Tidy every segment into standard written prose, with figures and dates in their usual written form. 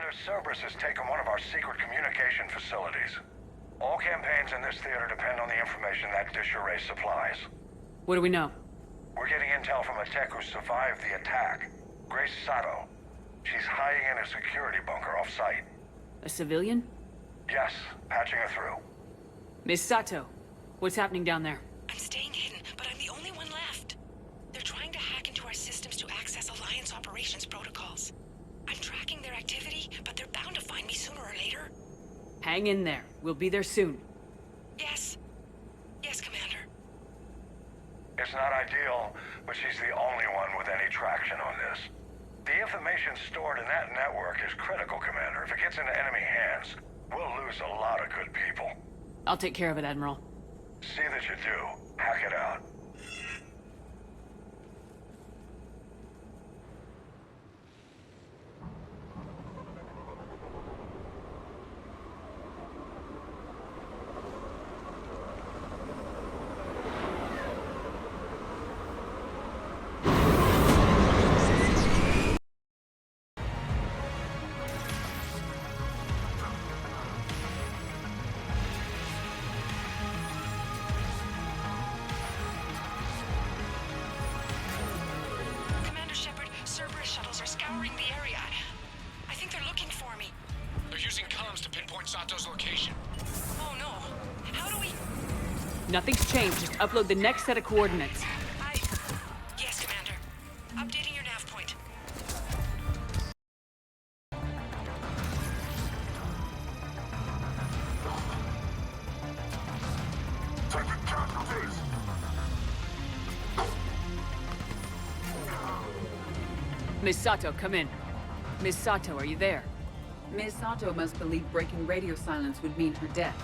Commander, Cerberus has taken one of our secret communication facilities. All campaigns in this theater depend on the information that dish array supplies. What do we know? We're getting intel from a tech who survived the attack. Grace Sato. She's hiding in a security bunker off-site. A civilian? Yes, patching her through. Miss Sato, what's happening down there? I'm staying hidden, but I'm the only one left. They're trying to hack into our systems to access Alliance operations protocols. I'm tracking their activity, but they're bound to find me sooner or later. Hang in there. We'll be there soon. Yes. Yes, Commander. It's not ideal, but she's the only one with any traction on this. The information stored in that network is critical, Commander. If it gets into enemy hands, we'll lose a lot of good people. I'll take care of it, Admiral. See that you do. Hack it out. Cerberus shuttles are scouring the area. I think they're looking for me. They're using comms to pinpoint Sato's location. Oh no. How do we... Nothing's changed. Just upload the next set of coordinates. Yes, Commander. Updating your nav point. Miss Sato, come in. Miss Sato, are you there? Ms. Sato must believe breaking radio silence would mean her death.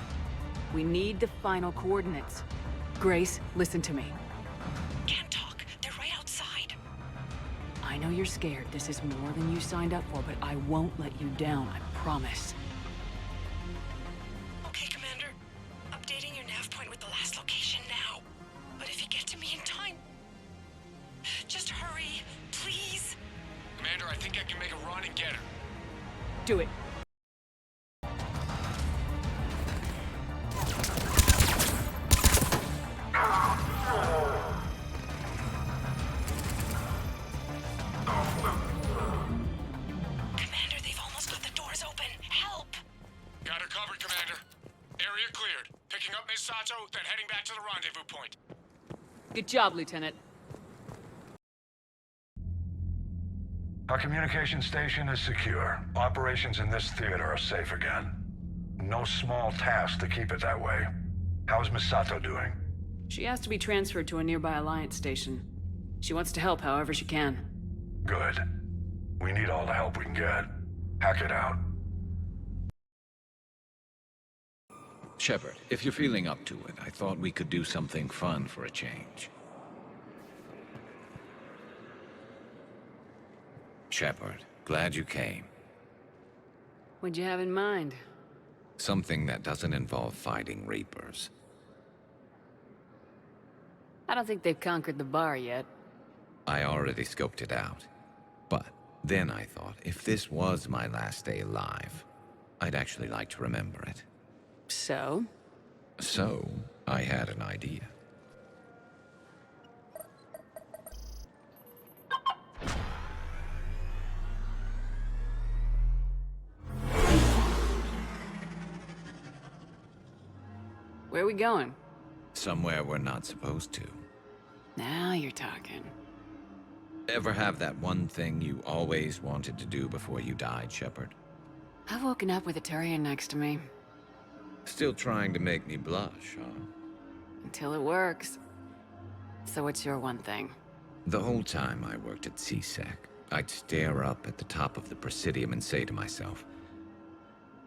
We need the final coordinates. Grace, listen to me. Can't talk. They're right outside. I know you're scared. This is more than you signed up for, but I won't let you down, I promise. Okay, Commander. Updating your nav point with the last location now. But if you get to me in time... just hurry, please. Commander, I think I can make a run and get her. Do it. Commander, they've almost got the doors open. Help! Got her covered, Commander. Area cleared. Picking up Miss Sato, then heading back to the rendezvous point. Good job, Lieutenant. Our communication station is secure. Operations in this theater are safe again. No small task to keep it that way. How's Miss Sato doing? She has to be transferred to a nearby Alliance station. She wants to help however she can. Good. We need all the help we can get. Hack it out. Shepard, if you're feeling up to it, I thought we could do something fun for a change. Shepard, glad you came. What'd you have in mind? Something that doesn't involve fighting Reapers. I don't think they've conquered the bar yet. I already scoped it out. But then I thought, if this was my last day alive, I'd actually like to remember it. So? So, I had an idea. Where are we going? Somewhere we're not supposed to. Now you're talking. Ever have that one thing you always wanted to do before you died, Shepard? I've woken up with a Turian next to me. Still trying to make me blush, huh? Until it works. So what's your one thing? The whole time I worked at CSEC, I'd stare up at the top of the Presidium and say to myself,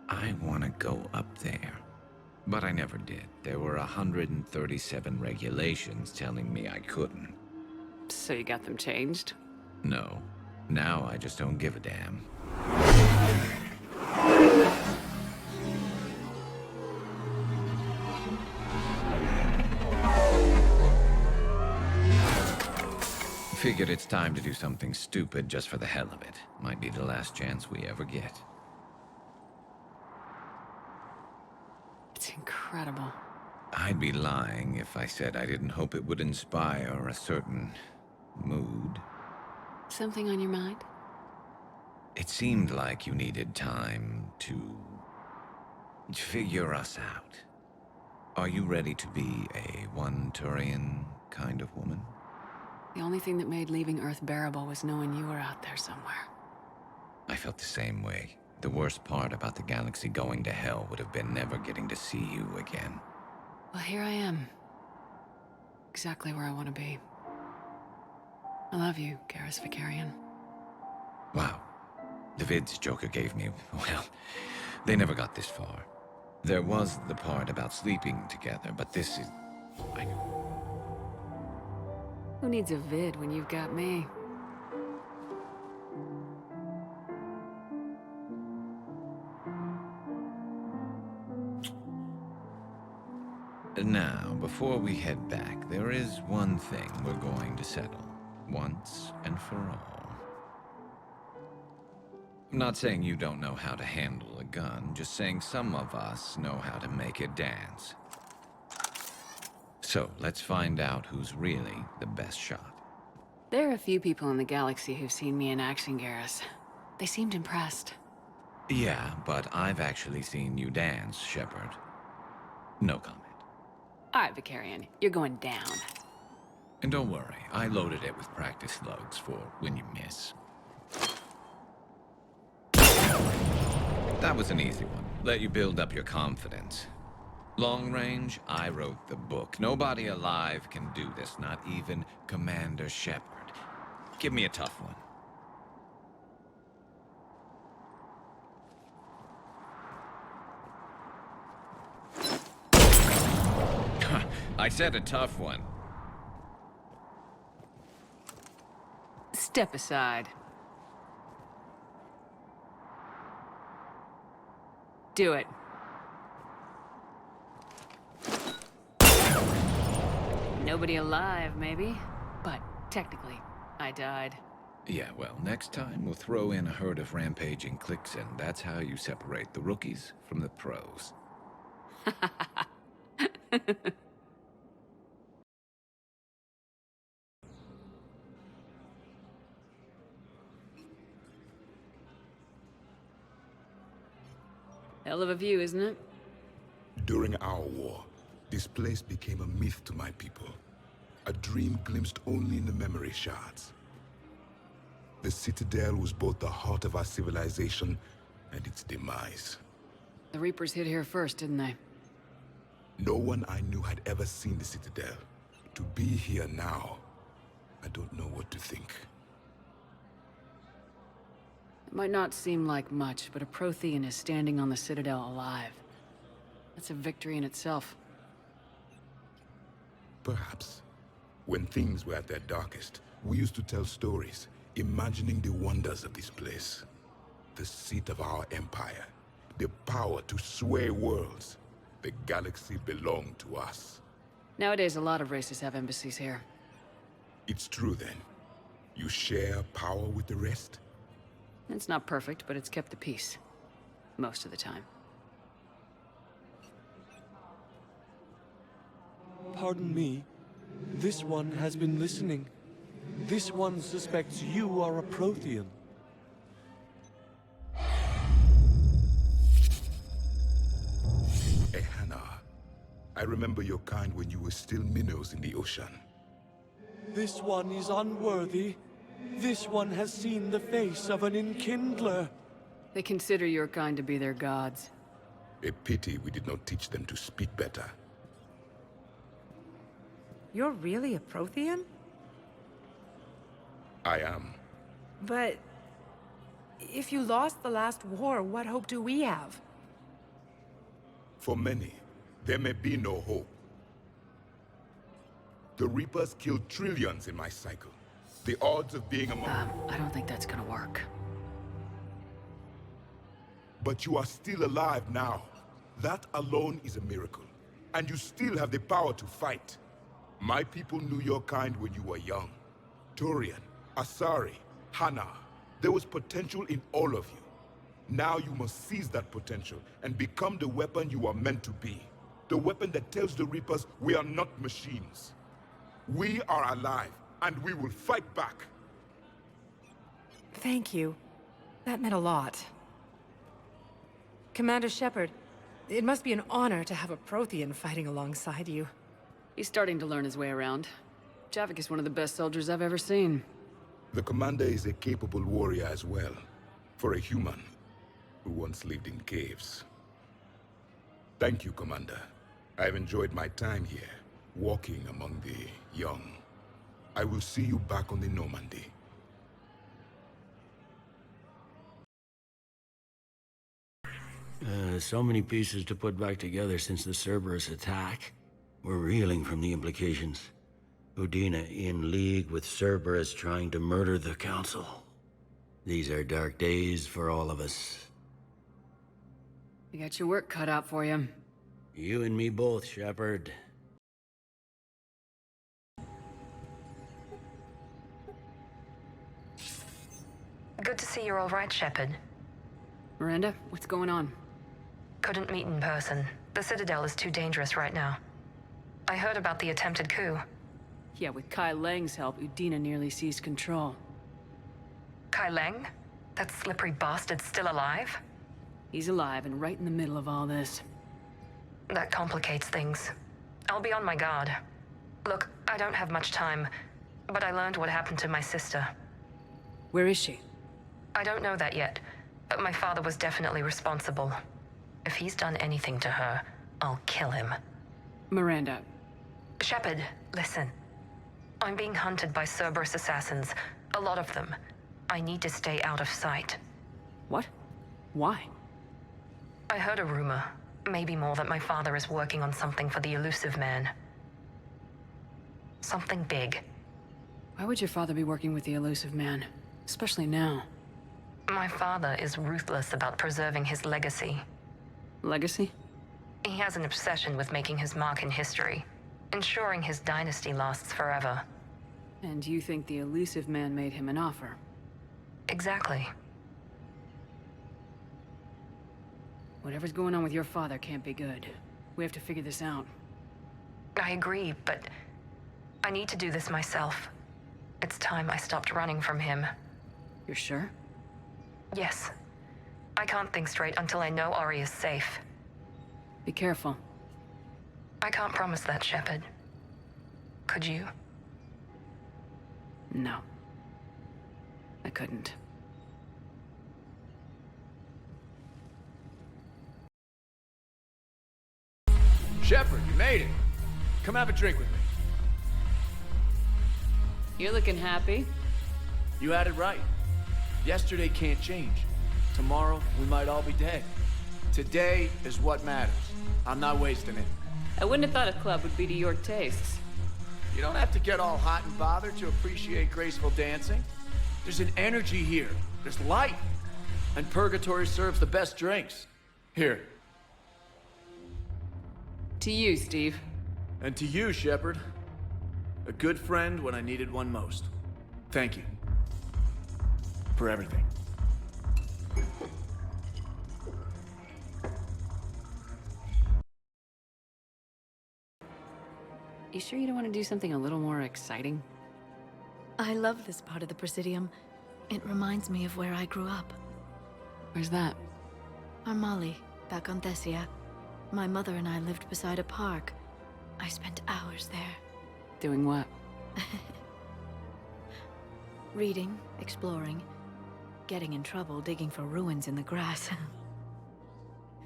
I want to go up there. But I never did. There were 137 regulations telling me I couldn't. So you got them changed? No. Now I just don't give a damn. Figured it's time to do something stupid just for the hell of it. Might be the last chance we ever get. incredible. I'd be lying if I said I didn't hope it would inspire a certain mood. Something on your mind? It seemed like you needed time to figure us out. Are you ready to be a one-Turian kind of woman? The only thing that made leaving Earth bearable was knowing you were out there somewhere. I felt the same way. The worst part about the galaxy going to hell would have been never getting to see you again. Well, here I am. Exactly where I want to be. I love you, Garrus Vicarian. Wow. The vids Joker gave me, well, they never got this far. There was the part about sleeping together, but this is... Who needs a vid when you've got me? Now, before we head back, there is one thing we're going to settle, once and for all. I'm not saying you don't know how to handle a gun, just saying some of us know how to make it dance. So, let's find out who's really the best shot. There are a few people in the galaxy who've seen me in action, Garrus. They seemed impressed. Yeah, but I've actually seen you dance, Shepard. No comment. All right, Vicarian, you're going down. And don't worry, I loaded it with practice slugs for when you miss. That was an easy one. Let you build up your confidence. Long range, I wrote the book. Nobody alive can do this, not even Commander Shepard. Give me a tough one. I said a tough one. Step aside. Do it. Nobody alive, maybe. But technically, I died. Yeah, well, next time we'll throw in a herd of rampaging cliques, and that's how you separate the rookies from the pros. Hell of a view, isn't it? During our war, this place became a myth to my people. A dream glimpsed only in the memory shards. The Citadel was both the heart of our civilization and its demise. The Reapers hit here first, didn't they? No one I knew had ever seen the Citadel. To be here now, I don't know what to think. It might not seem like much, but a Prothean is standing on the Citadel alive. That's a victory in itself. Perhaps. When things were at their darkest, we used to tell stories, imagining the wonders of this place. The seat of our empire, the power to sway worlds. The galaxy belonged to us. Nowadays, a lot of races have embassies here. It's true then. You share power with the rest? It's not perfect, but it's kept the peace. Most of the time. Pardon me. This one has been listening. This one suspects you are a Prothean. Hannah, I remember your kind when you were still minnows in the ocean. This one is unworthy. This one has seen the face of an enkindler. They consider your kind to be their gods. A pity we did not teach them to speak better. You're really a Prothean? I am. But... if you lost the last war, what hope do we have? For many, there may be no hope. The Reapers killed trillions in my cycle. The odds of being among... I don't think that's gonna work. But you are still alive now. That alone is a miracle. And you still have the power to fight. My people knew your kind when you were young. Turian, Asari, Hana. There was potential in all of you. Now you must seize that potential and become the weapon you are meant to be. The weapon that tells the Reapers we are not machines. We are alive, and we will fight back. Thank you. That meant a lot. Commander Shepard, it must be an honor to have a Prothean fighting alongside you. He's starting to learn his way around. Javik is one of the best soldiers I've ever seen. The commander is a capable warrior as well, for a human who once lived in caves. Thank you, Commander. I've enjoyed my time here, walking among the young. I will see you back on the Normandy. So many pieces to put back together since the Cerberus attack. We're reeling from the implications. Udina in league with Cerberus trying to murder the Council. These are dark days for all of us. You got your work cut out for you. You and me both, Shepard. Good to see you're all right, Shepard. Miranda, what's going on? Couldn't meet in person. The Citadel is too dangerous right now. I heard about the attempted coup. Yeah, with Kai Lang's help, Udina nearly seized control. Kai Lang? That slippery bastard's still alive? He's alive and right in the middle of all this. That complicates things. I'll be on my guard. Look, I don't have much time, but I learned what happened to my sister. Where is she? I don't know that yet, but my father was definitely responsible. If he's done anything to her, I'll kill him. Miranda. Shepard, listen. I'm being hunted by Cerberus assassins. A lot of them. I need to stay out of sight. What? Why? I heard a rumor, maybe more, that my father is working on something for the elusive man. Something big. Why would your father be working with the elusive man? Especially now. My father is ruthless about preserving his legacy. Legacy? He has an obsession with making his mark in history, ensuring his dynasty lasts forever. And you think the elusive man made him an offer? Exactly. Whatever's going on with your father can't be good. We have to figure this out. I agree, but I need to do this myself. It's time I stopped running from him. You're sure? Yes. I can't think straight until I know Ori is safe. Be careful. I can't promise that, Shepard. Could you? No. I couldn't. Shepard, you made it. Come have a drink with me. You're looking happy. You had it right. Yesterday can't change. Tomorrow, we might all be dead. Today is what matters. I'm not wasting it. I wouldn't have thought a club would be to your tastes. You don't have to get all hot and bothered to appreciate graceful dancing. There's an energy here. There's light. And Purgatory serves the best drinks. Here. To you, Steve. And to you, Shepard. A good friend when I needed one most. Thank you. For everything. You sure you don't want to do something a little more exciting? I love this part of the Presidium. It reminds me of where I grew up. Where's that? Armali, back on Thessia. My mother and I lived beside a park. I spent hours there. Doing what? Reading, exploring, getting in trouble digging for ruins in the grass.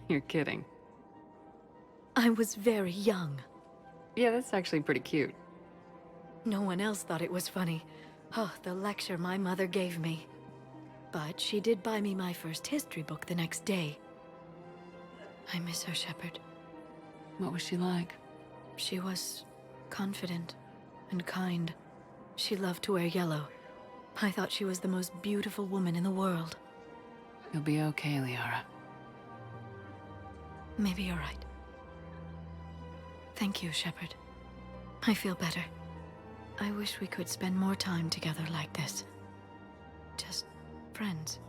You're kidding. I was very young. Yeah, that's actually pretty cute. No one else thought it was funny. Oh, the lecture my mother gave me. But she did buy me my first history book the next day. I miss her, Shepard. What was she like? She was confident and kind. She loved to wear yellow. I thought she was the most beautiful woman in the world. You'll be okay, Liara. Maybe you're right. Thank you, Shepard. I feel better. I wish we could spend more time together like this. Just friends.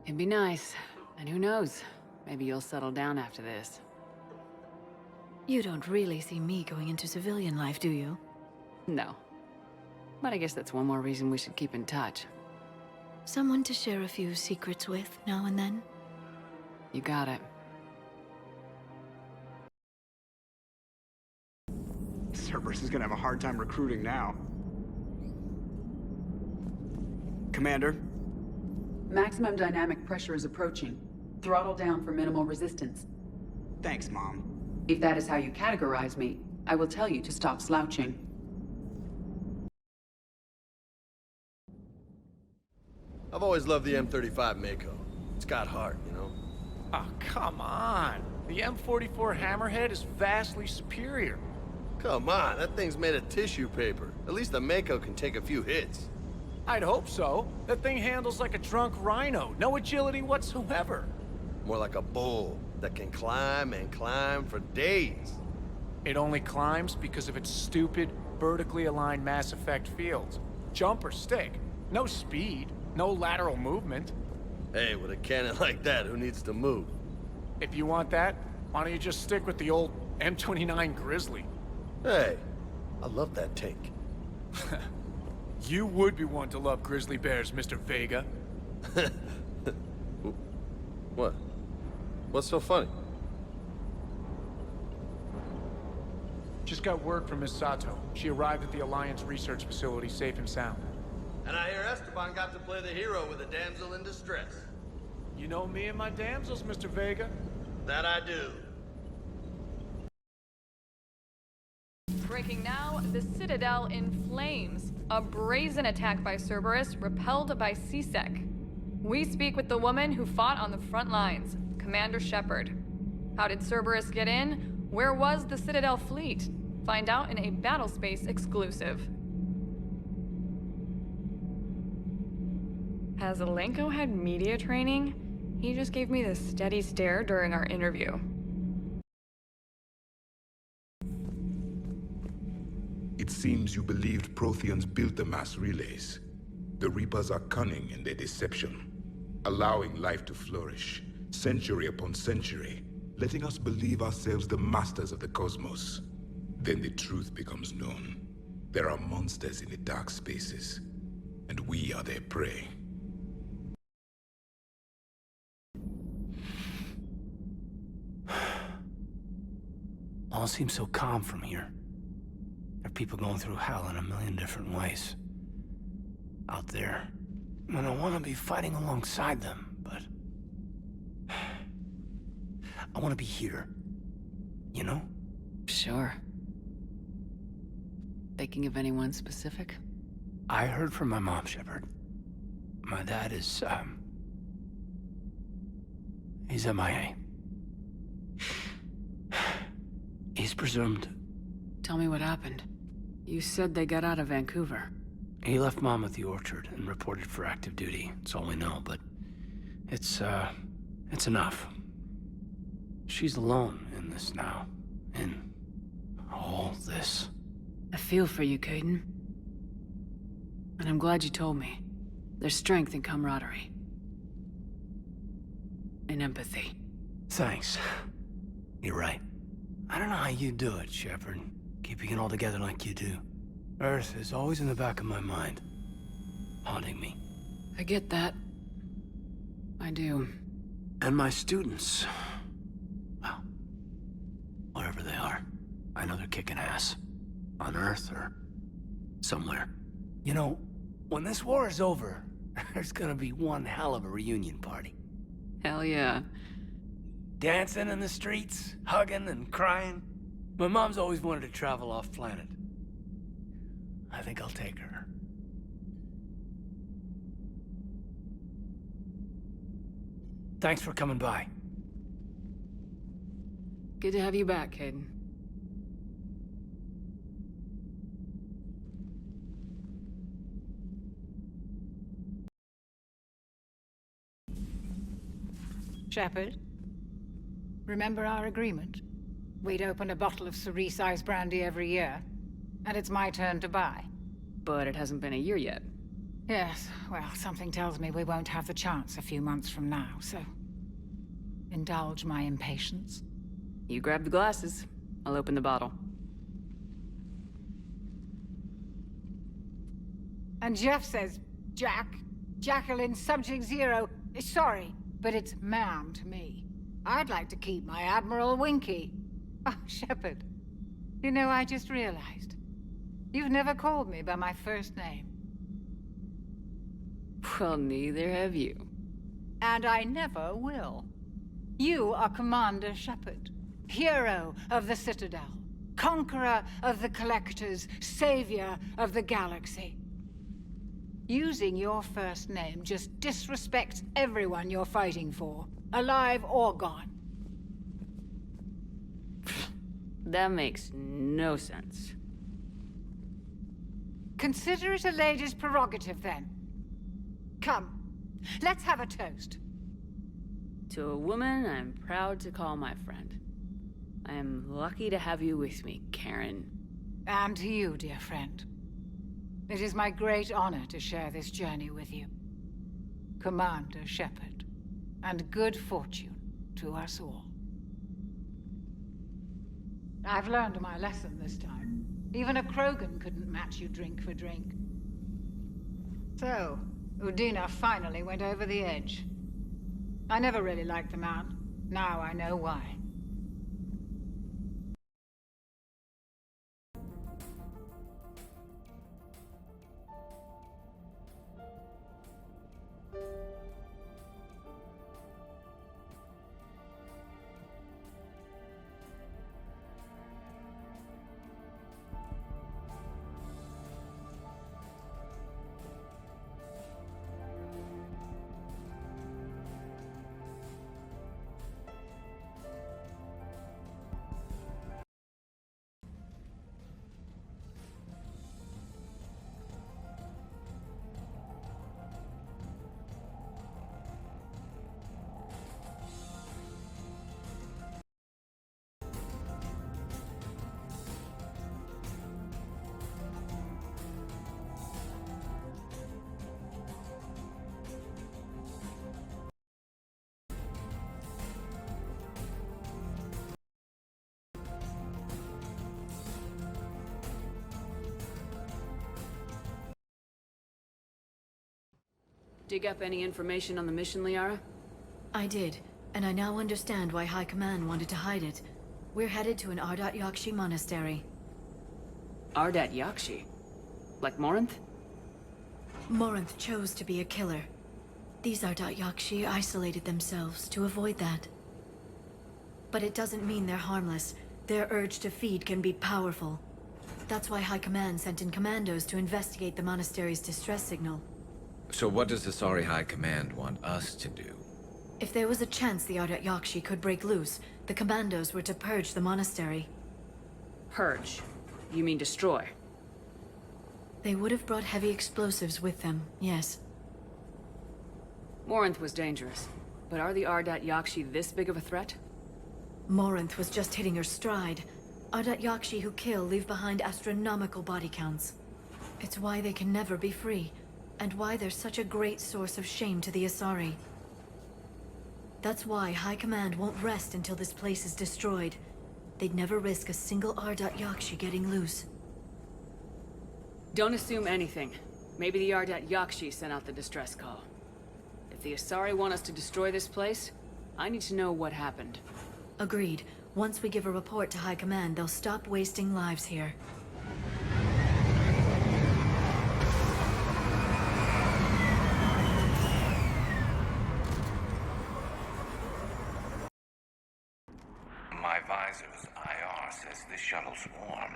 It'd be nice. And who knows? Maybe you'll settle down after this. You don't really see me going into civilian life, do you? No. But I guess that's one more reason we should keep in touch. Someone to share a few secrets with now and then? You got it. Cerberus is gonna have a hard time recruiting now. Commander? Maximum dynamic pressure is approaching. Throttle down for minimal resistance. Thanks, Mom. If that is how you categorize me, I will tell you to stop slouching. I've always loved the M35 Mako. It's got heart, you know? Oh, come on. The M44 Hammerhead is vastly superior. Come on, that thing's made of tissue paper. At least the Mako can take a few hits. I'd hope so. That thing handles like a drunk rhino. No agility whatsoever. More like a bull that can climb and climb for days. It only climbs because of its stupid, vertically aligned Mass Effect fields. Jump or stick. No speed. No lateral movement. Hey, with a cannon like that, who needs to move? If you want that, why don't you just stick with the old M29 Grizzly? Hey, I love that tank. You would be one to love grizzly bears, Mr. Vega. What? What's so funny? Just got word from Miss Sato. She arrived at the Alliance research facility safe and sound. And I hear Esteban got to play the hero with a damsel in distress. You know me and my damsels, Mr. Vega. That I do. Breaking now, the Citadel in flames. A brazen attack by Cerberus, repelled by C-Sec. We speak with the woman who fought on the front lines, Commander Shepard. How did Cerberus get in? Where was the Citadel fleet? Find out in a Battlespace exclusive. Has Alenko had media training? He just gave me this steady stare during our interview. It seems you believed Protheans built the mass relays. The Reapers are cunning in their deception, allowing life to flourish, century upon century, letting us believe ourselves the masters of the cosmos. Then the truth becomes known. There are monsters in the dark spaces, and we are their prey. All seems so calm from here. There are people going through hell in a million different ways. Out there. And I want to be fighting alongside them, but... I want to be here. You know? Sure. Thinking of anyone specific? I heard from my mom, Shepard. My dad is, he's MIA. He's presumed. Tell me what happened. You said they got out of Vancouver. He left Mom at the orchard and reported for active duty. That's all we know, but it's enough. She's alone in this now. In all this. I feel for you, Kaidan. And I'm glad you told me. There's strength in camaraderie. And empathy. Thanks. You're right. I don't know how you do it, Shepard. Keeping it all together like you do. Earth is always in the back of my mind. Haunting me. I get that. I do. And my students. Well, wherever they are. I know they're kicking ass. On Earth or somewhere. You know, when this war is over, there's gonna be one hell of a reunion party. Hell yeah. Dancing in the streets, hugging and crying. My mom's always wanted to travel off-planet. I think I'll take her. Thanks for coming by. Good to have you back, Kaidan. Shepard, remember our agreement? We'd open a bottle of Cerise brandy every year, and it's my turn to buy. But it hasn't been a year yet. Yes, well, something tells me we won't have the chance a few months from now, so... indulge my impatience. You grab the glasses. I'll open the bottle. And Jeff says, Jacqueline Subject Zero. Sorry, but it's ma'am to me. I'd like to keep my Admiral Winky. Oh, Shepard. You know, I just realized. You've never called me by my first name. Well, neither have you. And I never will. You are Commander Shepard, hero of the Citadel, conqueror of the Collectors, savior of the galaxy. Using your first name just disrespects everyone you're fighting for, alive or gone. That makes no sense. Consider it a lady's prerogative, then. Come, let's have a toast. To a woman I'm proud to call my friend. I am lucky to have you with me, Karen. And to you, dear friend. It is my great honor to share this journey with you. Commander Shepard. And good fortune to us all. I've learned my lesson this time. Even a Krogan couldn't match you drink for drink. So, Udina finally went over the edge. I never really liked the man. Now I know why. Dig up any information on the mission, Liara? I did, and I now understand why High Command wanted to hide it. We're headed to an Ardat Yakshi monastery. Ardat Yakshi? Like Morinth? Morinth chose to be a killer. These Ardat Yakshi isolated themselves to avoid that. But it doesn't mean they're harmless. Their urge to feed can be powerful. That's why High Command sent in commandos to investigate the monastery's distress signal. So what does the Sorry High Command want us to do? If there was a chance the Ardat Yakshi could break loose, the commandos were to purge the monastery. Purge? You mean destroy? They would have brought heavy explosives with them, yes. Morinth was dangerous, but are the Ardat Yakshi this big of a threat? Morinth was just hitting her stride. Ardat Yakshi who kill leave behind astronomical body counts. It's why they can never be free, and why they're such a great source of shame to the Asari. That's why High Command won't rest until this place is destroyed. They'd never risk a single Ardat Yakshi getting loose. Don't assume anything. Maybe the Ardat Yakshi sent out the distress call. If the Asari want us to destroy this place, I need to know what happened. Agreed. Once we give a report to High Command, they'll stop wasting lives here. My visor's IR says the shuttle's warm.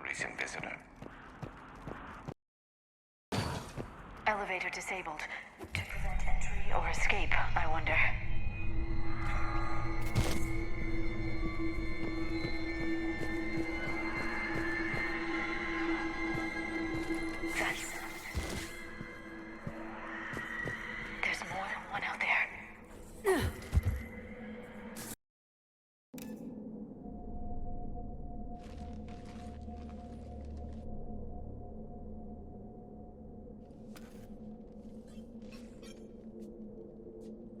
Recent visitor. Elevator disabled. To prevent entry or escape, I wonder. There's more than one out there.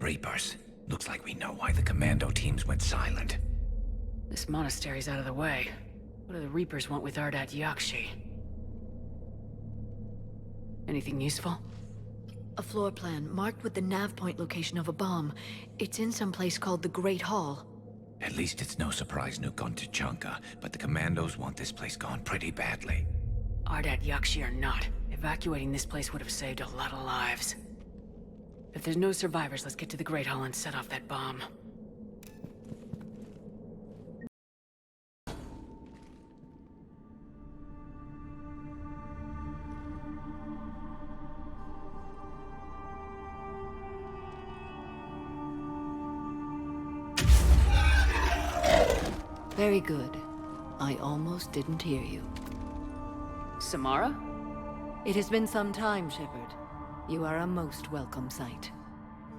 Reapers. Looks like we know why the commando teams went silent. This monastery's out of the way. What do the Reapers want with Ardat Yakshi? Anything useful? A floor plan marked with the nav point location of a bomb. It's in some place called the Great Hall. At least it's no surprise nuke on Tachanka, but the commandos want this place gone pretty badly. Ardat Yakshi or not, evacuating this place would have saved a lot of lives. If there's no survivors, let's get to the Great Hall and set off that bomb. Very good. I almost didn't hear you. Samara? It has been some time, Shepard. You are a most welcome sight.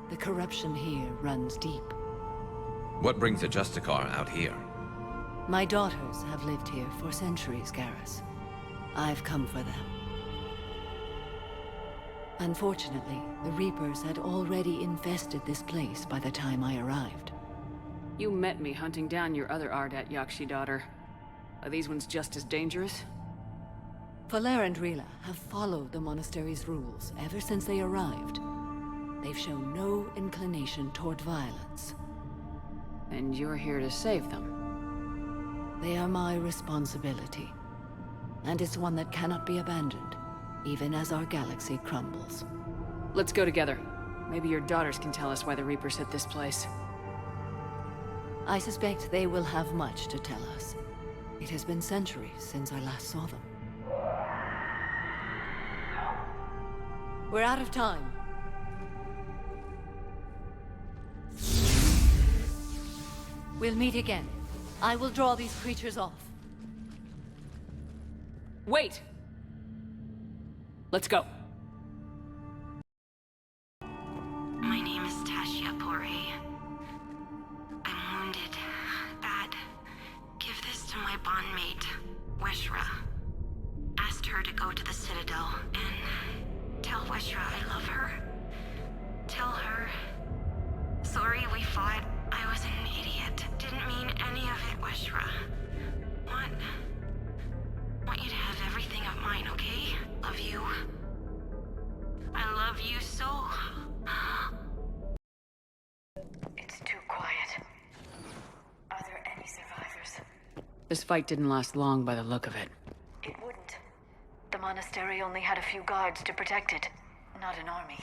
The corruption here runs deep. What brings a Justicar out here? My daughters have lived here for centuries, Garrus. I've come for them. Unfortunately, the Reapers had already infested this place by the time I arrived. You met me hunting down your other Ardat Yakshi daughter. Are these ones just as dangerous? Falere and Rila have followed the monastery's rules ever since they arrived. They've shown no inclination toward violence. And you're here to save them? They are my responsibility. And it's one that cannot be abandoned, even as our galaxy crumbles. Let's go together. Maybe your daughters can tell us why the Reapers hit this place. I suspect they will have much to tell us. It has been centuries since I last saw them. We're out of time. We'll meet again. I will draw these creatures off. Wait! Let's go. My name is Tasha Pore. I'm wounded. Bad. Give this to my bondmate, Weshra. Asked her to go to the Citadel and tell Weshra I love her. Tell her... Sorry we fought. I was an idiot. Didn't mean any of it, Weshra. Want you to have everything of mine, okay? Love you. I love you so. It's too quiet. Are there any survivors? This fight didn't last long by the look of it. It wouldn't. The monastery only had a few guards to protect it, not an army.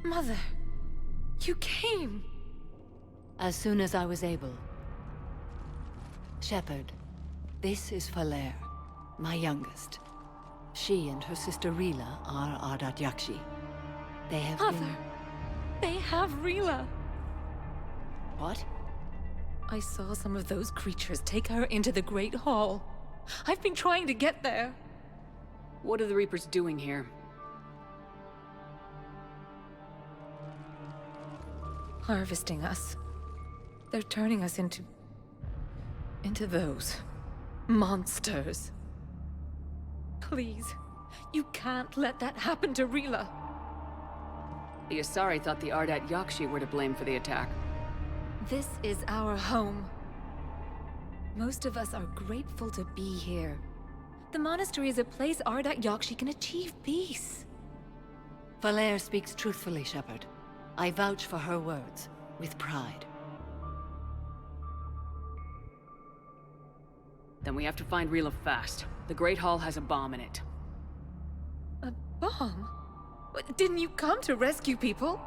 Mother, you came. As soon as I was able. Shepard, this is Falere, my youngest. She and her sister Rila are Ardat Yakshi. They have Mother, they have Rila. What? I saw some of those creatures take her into the Great Hall. I've been trying to get there. What are the Reapers doing here? Harvesting us. They're turning us into those monsters. Please, you can't let that happen to Rila. The Asari thought the Ardat Yakshi were to blame for the attack. This is our home. Most of us are grateful to be here. The monastery is a place Ardat Yakshi can achieve peace. Falere speaks truthfully, Shepard. I vouch for her words, with pride. Then we have to find Rila fast. The Great Hall has a bomb in it. A bomb? Didn't you come to rescue people?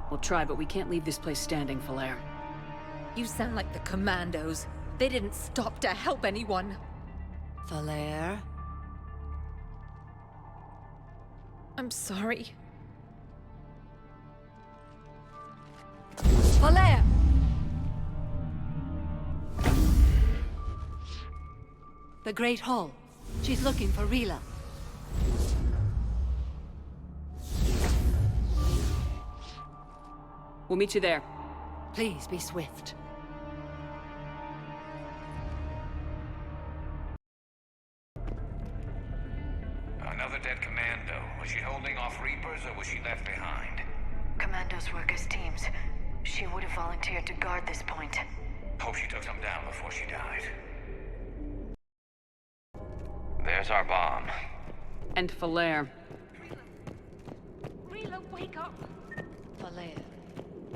We'll try, but we can't leave this place standing, Falere. You sound like the Commandos. They didn't stop to help anyone. Falere? I'm sorry. Falere! The Great Hall. She's looking for Rila. We'll meet you there. Please be swift. work as teams. She would have volunteered to guard this point. Hope she took some down before she died. There's our bomb. And Falaire. Rila, wake up! Falaire,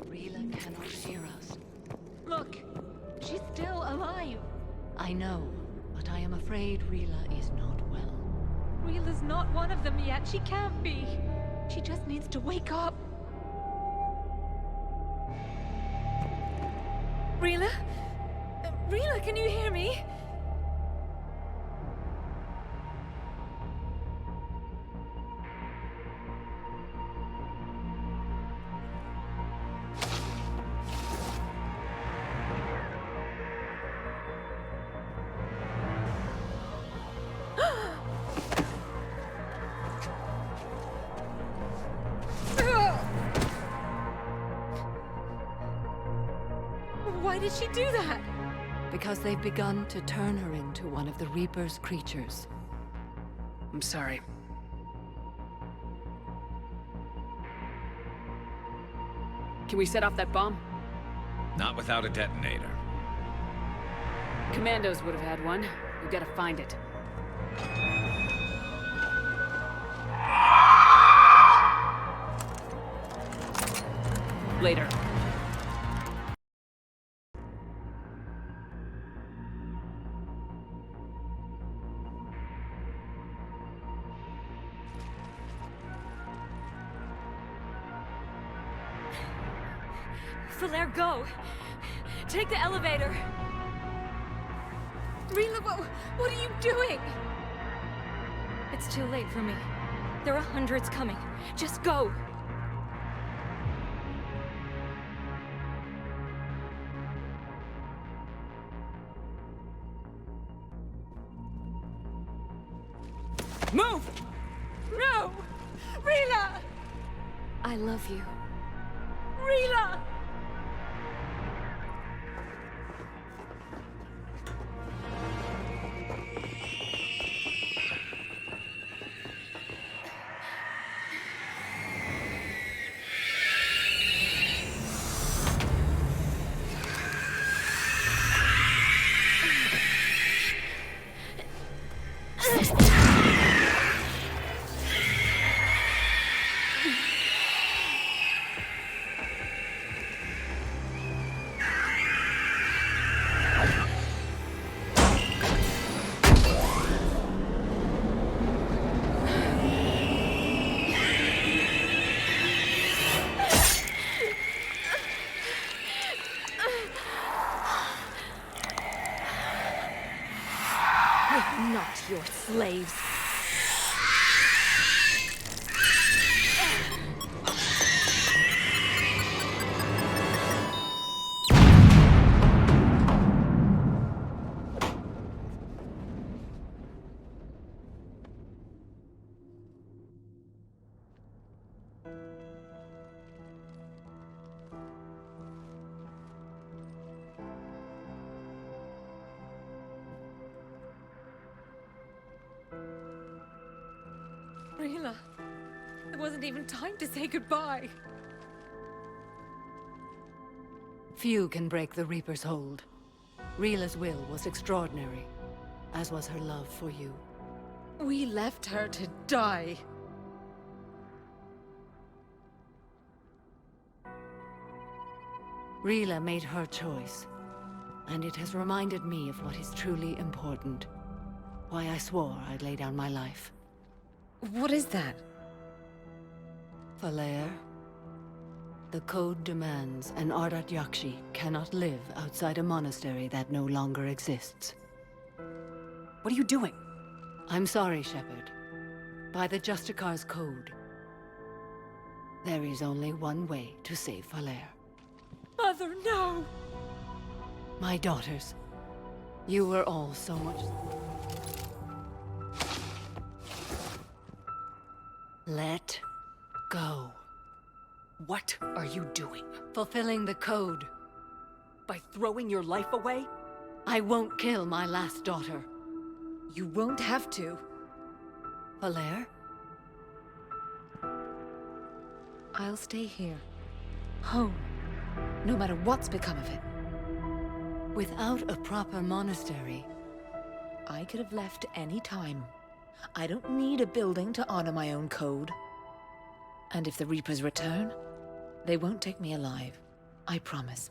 Rila cannot hear us. Look, she's still alive. I know, but I am afraid Rila is not well. Rila's not one of them yet. She can't be. She just needs to wake up. Rila? Rila, can you hear me? Why did she do that? Because they've begun to turn her into one of the Reaper's creatures. I'm sorry. Can we set off that bomb? Not without a detonator. Commandos would have had one. We've got to find it. Later. Falaire, go! Take the elevator! Rila, what are you doing? It's too late for me. There are hundreds coming. Just go! Move! No! Rila! I love you. Rila! Not your slaves. Rila, there wasn't even time to say goodbye. Few can break the Reaper's hold. Rila's will was extraordinary, as was her love for you. We left her to die. Rila made her choice, and it has reminded me of what is truly important. Why I swore I'd lay down my life. What is that? Falaire, the code demands an Ardat Yakshi cannot live outside a monastery that no longer exists. What are you doing? I'm sorry, Shepard. By the Justicar's code, there is only one way to save Falaire. Mother, no! My daughters, you were all so much... Let go. What are you doing? Fulfilling the code. By throwing your life away? I won't kill my last daughter. You won't have to. Falaire? I'll stay here. Home. No matter what's become of it. Without a proper monastery, I could have left any time. I don't need a building to honor my own code. And if the Reapers return, they won't take me alive. I promise.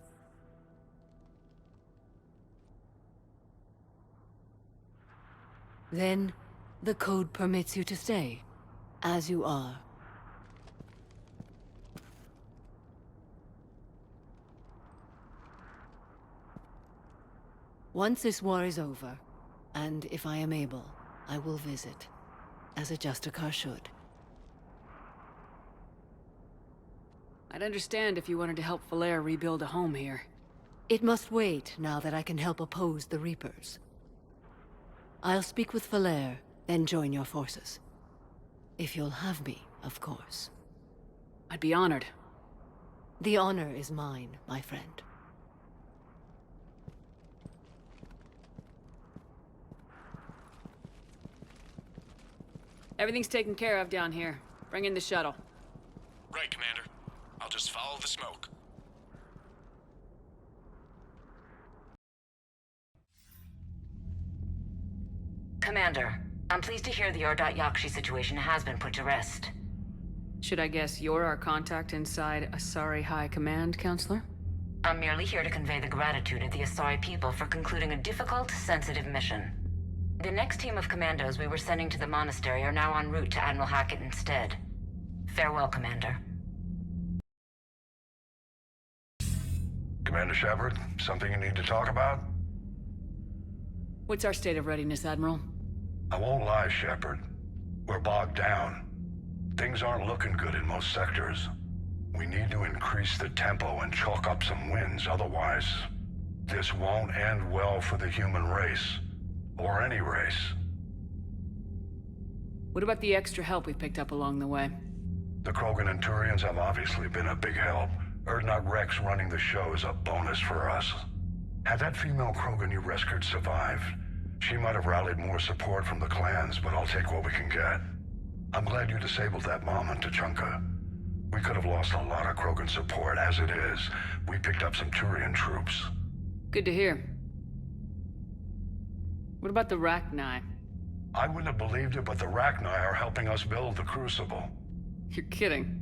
Then, the code permits you to stay, as you are. Once this war is over, and if I am able, I will visit, as a Justicar should. I'd understand if you wanted to help Valere rebuild a home here. It must wait now that I can help oppose the Reapers. I'll speak with Valere, then join your forces. If you'll have me, of course. I'd be honored. The honor is mine, my friend. Everything's taken care of down here. Bring in the shuttle. Right, Commander. I'll just follow the smoke. Commander, I'm pleased to hear the Yakshi situation has been put to rest. Should I guess you're our contact inside Asari High Command, Counselor? I'm merely here to convey the gratitude of the Asari people for concluding a difficult, sensitive mission. The next team of commandos we were sending to the monastery are now en route to Admiral Hackett instead. Farewell, Commander. Commander Shepard, something you need to talk about? What's our state of readiness, Admiral? I won't lie, Shepard. We're bogged down. Things aren't looking good in most sectors. We need to increase the tempo and chalk up some wins, otherwise, this won't end well for the human race. Or any race. What about the extra help we picked up along the way? The Krogan and Turians have obviously been a big help. Urdnot Rex running the show is a bonus for us. Had that female Krogan you rescued survived, she might have rallied more support from the clans, but I'll take what we can get. I'm glad you disabled that bomb in Tachanka. We could have lost a lot of Krogan support. As it is, we picked up some Turian troops. Good to hear. What about the Rachni? I wouldn't have believed it, but the Rachni are helping us build the Crucible. You're kidding.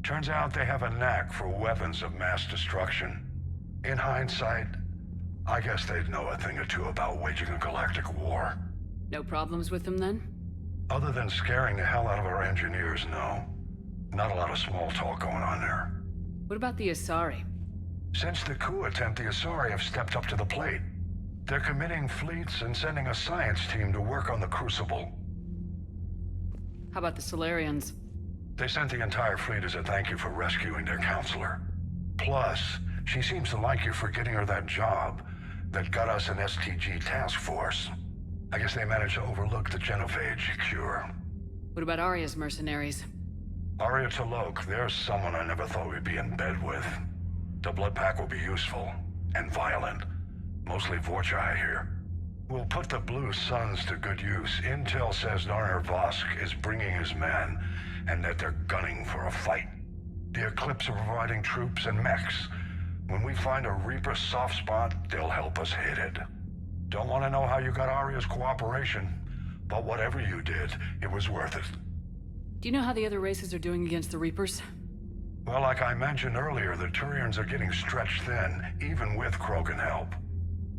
Turns out they have a knack for weapons of mass destruction. In hindsight, I guess they'd know a thing or two about waging a galactic war. No problems with them, then? Other than scaring the hell out of our engineers, no. Not a lot of small talk going on there. What about the Asari? Since the coup attempt, the Asari have stepped up to the plate. They're committing fleets and sending a science team to work on the Crucible. How about the Solarians? They sent the entire fleet as a thank you for rescuing their counselor. Plus, she seems to like you for getting her that job that got us an STG task force. I guess they managed to overlook the genophage cure. What about Arya's mercenaries? Arya Talok, there's someone I never thought we'd be in bed with. The blood pack will be useful and violent. Mostly Vorcha, I hear. We'll put the Blue Suns to good use. Intel says Narner Vosk is bringing his men, and that they're gunning for a fight. The Eclipse are providing troops and mechs. When we find a Reaper soft spot, they'll help us hit it. Don't want to know how you got Arya's cooperation, but whatever you did, it was worth it. Do you know how the other races are doing against the Reapers? Well, like I mentioned earlier, the Turians are getting stretched thin, even with Krogan help.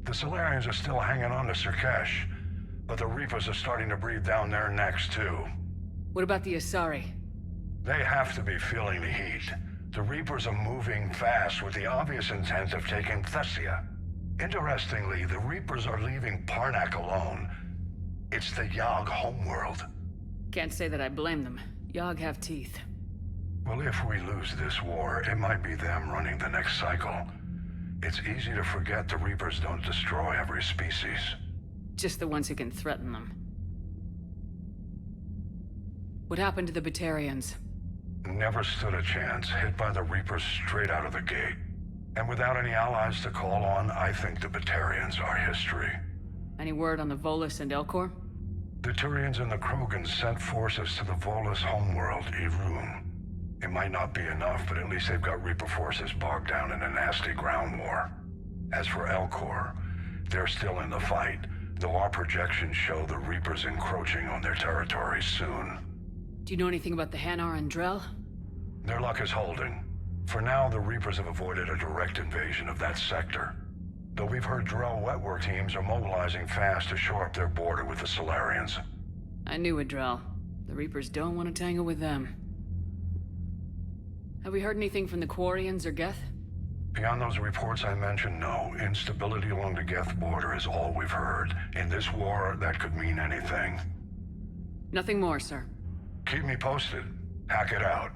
The Solarians are still hanging on to Surkesh, but the Reapers are starting to breathe down their necks, too. What about the Asari? They have to be feeling the heat. The Reapers are moving fast with the obvious intent of taking Thessia. Interestingly, the Reapers are leaving Parnak alone. It's the Yog homeworld. Can't say that I blame them. Yog have teeth. Well, if we lose this war, it might be them running the next cycle. It's easy to forget the Reapers don't destroy every species. Just the ones who can threaten them. What happened to the Batarians? Never stood a chance, hit by the Reapers straight out of the gate. And without any allies to call on, I think the Batarians are history. Any word on the Volus and Elcor? The Turians and the Krogans sent forces to the Volus homeworld, Irun. It might not be enough, but at least they've got Reaper forces bogged down in a nasty ground war. As for Elcor, they're still in the fight, though our projections show the Reapers encroaching on their territory soon. Do you know anything about the Hanar and Drell? Their luck is holding. For now, the Reapers have avoided a direct invasion of that sector. Though we've heard Drell wetwork teams are mobilizing fast to shore up their border with the Solarians. I knew it, Drell. The Reapers don't want to tangle with them. Have we heard anything from the Quarians or Geth? Beyond those reports I mentioned, no. Instability along the Geth border is all we've heard. In this war, that could mean anything. Nothing more, sir. Keep me posted. Hack it out.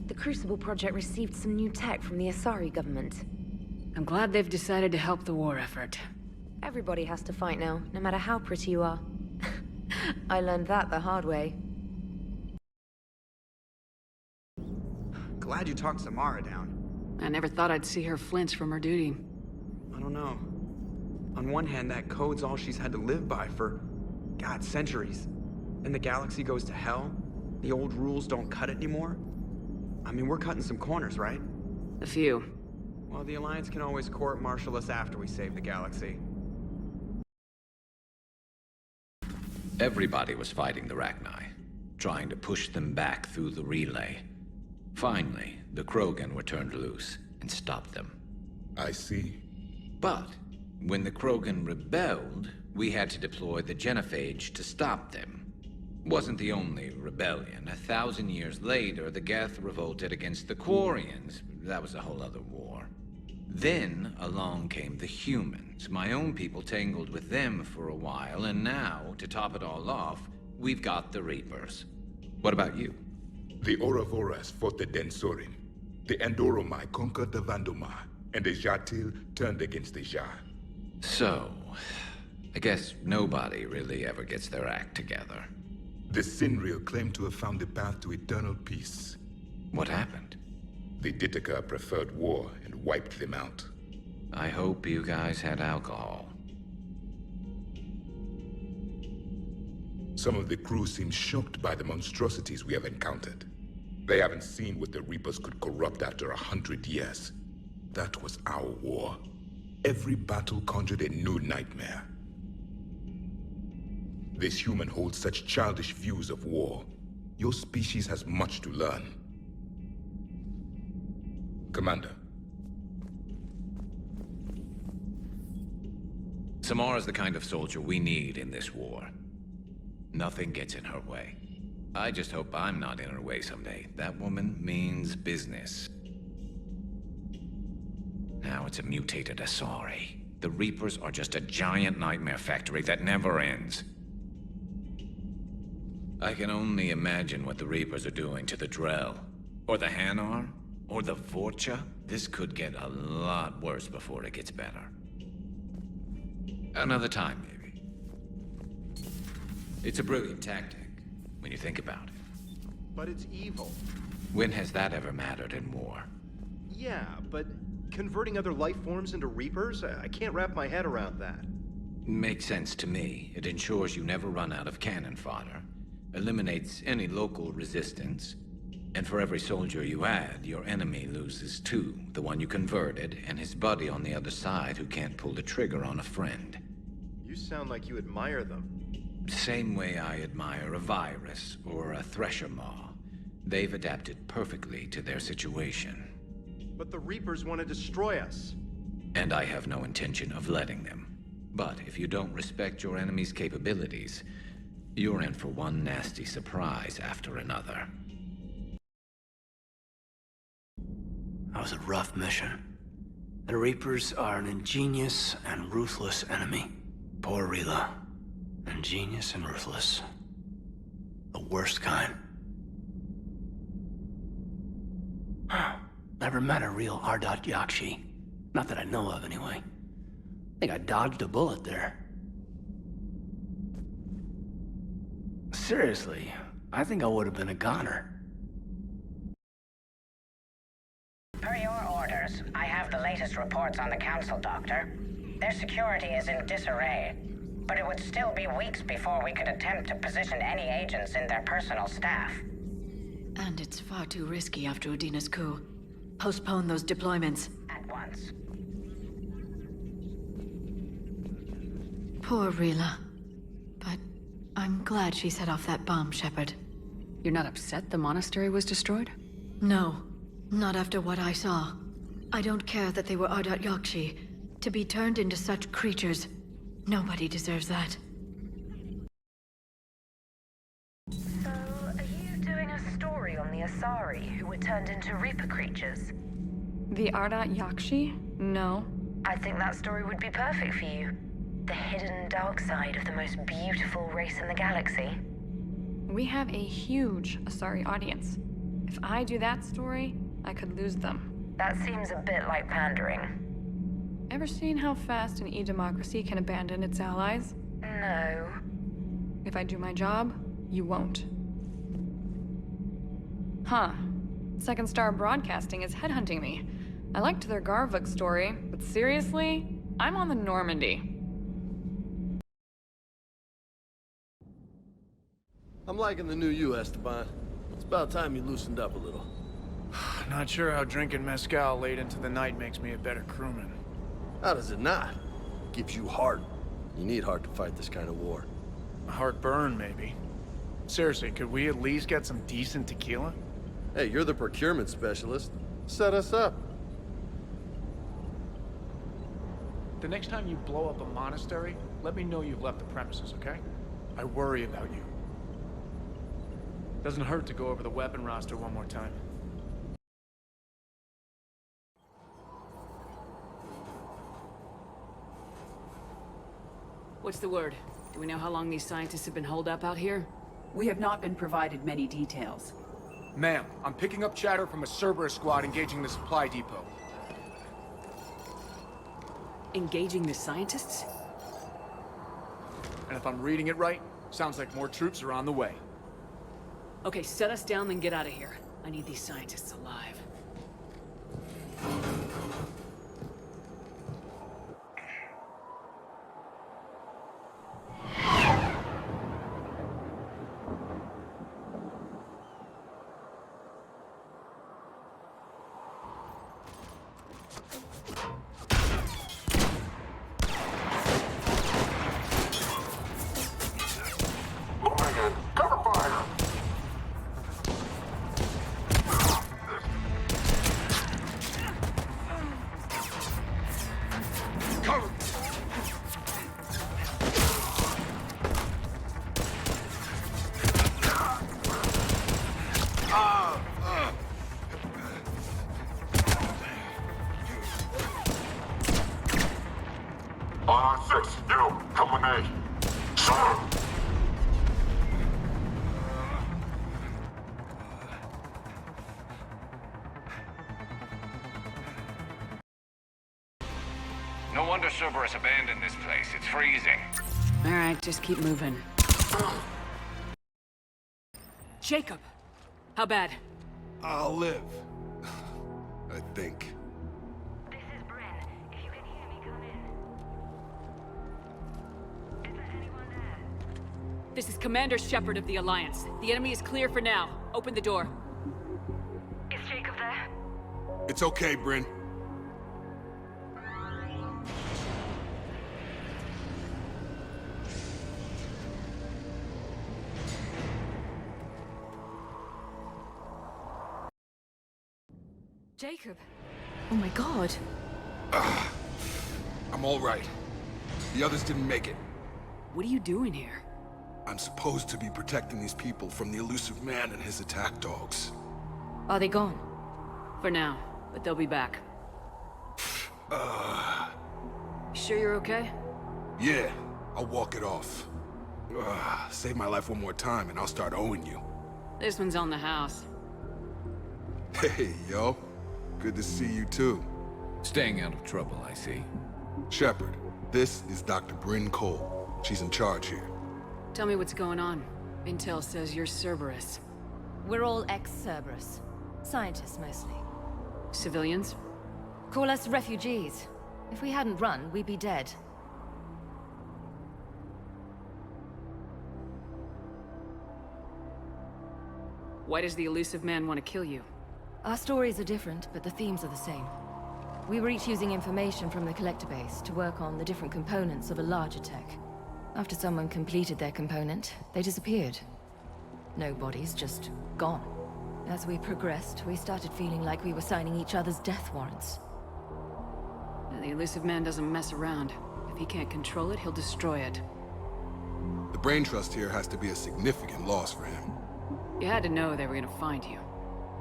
The Crucible Project received some new tech from the Asari government. I'm glad they've decided to help the war effort. Everybody has to fight now, no matter how pretty you are. I learned that the hard way. Glad you talked Samara down. I never thought I'd see her flinch from her duty. I don't know. On one hand, that code's all she's had to live by for, God, centuries. And the galaxy goes to hell. The old rules don't cut it anymore. I mean, we're cutting some corners, right? A few. Well, the Alliance can always court-martial us after we save the galaxy. Everybody was fighting the Rachni, trying to push them back through the relay. Finally, the Krogan were turned loose and stopped them. I see. But when the Krogan rebelled, we had to deploy the Genophage to stop them. Wasn't the only rebellion. 1,000 years later, the Geth revolted against the Quarians. That was a whole other war. Then along came the humans. My own people tangled with them for a while, and now, to top it all off, we've got the Reapers. What about you? The Ouroboros fought the Densorim. The Andoromai conquered the Vandomai, and the Jatil turned against the Jah. So, I guess nobody really ever gets their act together. The Sinriel claimed to have found the path to eternal peace. What happened? The Ditaka preferred war and wiped them out. I hope you guys had alcohol. Some of the crew seem shocked by the monstrosities we have encountered. They haven't seen what the Reapers could corrupt after 100 years. That was our war. Every battle conjured a new nightmare. This human holds such childish views of war. Your species has much to learn. Commander. Samara's the kind of soldier we need in this war. Nothing gets in her way. I just hope I'm not in her way someday. That woman means business. Now it's a mutated Asari. The Reapers are just a giant nightmare factory that never ends. I can only imagine what the Reapers are doing to the Drell, or the Hanar, or the Vorcha. This could get a lot worse before it gets better. Another time, maybe. It's a brilliant tactic, when you think about it. But it's evil. When has that ever mattered in war? Yeah, but converting other life forms into Reapers? I can't wrap my head around that. Makes sense to me. It ensures you never run out of cannon fodder. Eliminates any local resistance. And for every soldier you add, your enemy loses two. The one you converted, and his buddy on the other side who can't pull the trigger on a friend. You sound like you admire them. Same way I admire a virus or a thresher maw. They've adapted perfectly to their situation. But the Reapers want to destroy us. And I have no intention of letting them. But if you don't respect your enemy's capabilities, you're in for one nasty surprise after another. That was a rough mission. The Reapers are an ingenious and ruthless enemy. Poor Rila. Ingenious and ruthless. The worst kind. Never met a real Ardat Yakshi. Not that I know of, anyway. I think I dodged a bullet there. Seriously, I think I would have been a goner. Per your orders, I have the latest reports on the Council, Doctor. Their security is in disarray. But it would still be weeks before we could attempt to position any agents in their personal staff. And it's far too risky after Udina's coup. Postpone those deployments. At once. Poor Rila. But I'm glad she set off that bomb, Shepard. You're not upset the monastery was destroyed? No. Not after what I saw. I don't care that they were Ardat Yakshi. To be turned into such creatures, nobody deserves that. So, are you doing a story on the Asari who were turned into Reaper creatures? The Ardat Yakshi? No. I think that story would be perfect for you. The hidden dark side of the most beautiful race in the galaxy. We have a huge Asari audience. If I do that story, I could lose them. That seems a bit like pandering. Ever seen how fast an e-democracy can abandon its allies? No. If I do my job, you won't. Huh. Second Star Broadcasting is headhunting me. I liked their Garvug story, but seriously, I'm on the Normandy. I'm liking the new you, Esteban. It's about time you loosened up a little. Not sure how drinking mezcal late into the night makes me a better crewman. How does it not? It gives you heart. You need heart to fight this kind of war. A heartburn, maybe. Seriously, could we at least get some decent tequila? Hey, you're the procurement specialist. Set us up. The next time you blow up a monastery, let me know you've left the premises, okay? I worry about you. Doesn't hurt to go over the weapon roster one more time. What's the word? Do we know how long these scientists have been holed up out here? We have not been provided many details. Ma'am, I'm picking up chatter from a Cerberus squad engaging the supply depot. Engaging the scientists? And if I'm reading it right, sounds like more troops are on the way. Okay, set us down, then get out of here. I need these scientists alive. No wonder Cerberus abandoned this place. It's freezing. All right, just keep moving. Jacob! How bad? I'll live. I think. This is Bryn. If you can hear me, come in. Is there anyone there? This is Commander Shepard of the Alliance. The enemy is clear for now. Open the door. Is Jacob there? It's okay, Bryn. Jacob. Oh my god. I'm all right. The others didn't make it. What are you doing here? I'm supposed to be protecting these people from the elusive man and his attack dogs. Are they gone? For now, but they'll be back. Sure you're okay? Yeah, I'll walk it off. Save my life one more time and I'll start owing you. This one's on the house. Hey, yo. Good to see you too. Staying out of trouble, I see. Shepard, this is Dr. Bryn Cole. She's in charge here. Tell me what's going on. Intel says you're Cerberus. We're all ex-Cerberus. Scientists, mostly. Civilians? Call us refugees. If we hadn't run, we'd be dead. Why does the elusive man want to kill you? Our stories are different, but the themes are the same. We were each using information from the collector base to work on the different components of a larger tech. After someone completed their component, they disappeared. No bodies, just gone. As we progressed, we started feeling like we were signing each other's death warrants. The elusive man doesn't mess around. If he can't control it, he'll destroy it. The brain trust here has to be a significant loss for him. You had to know they were gonna find you.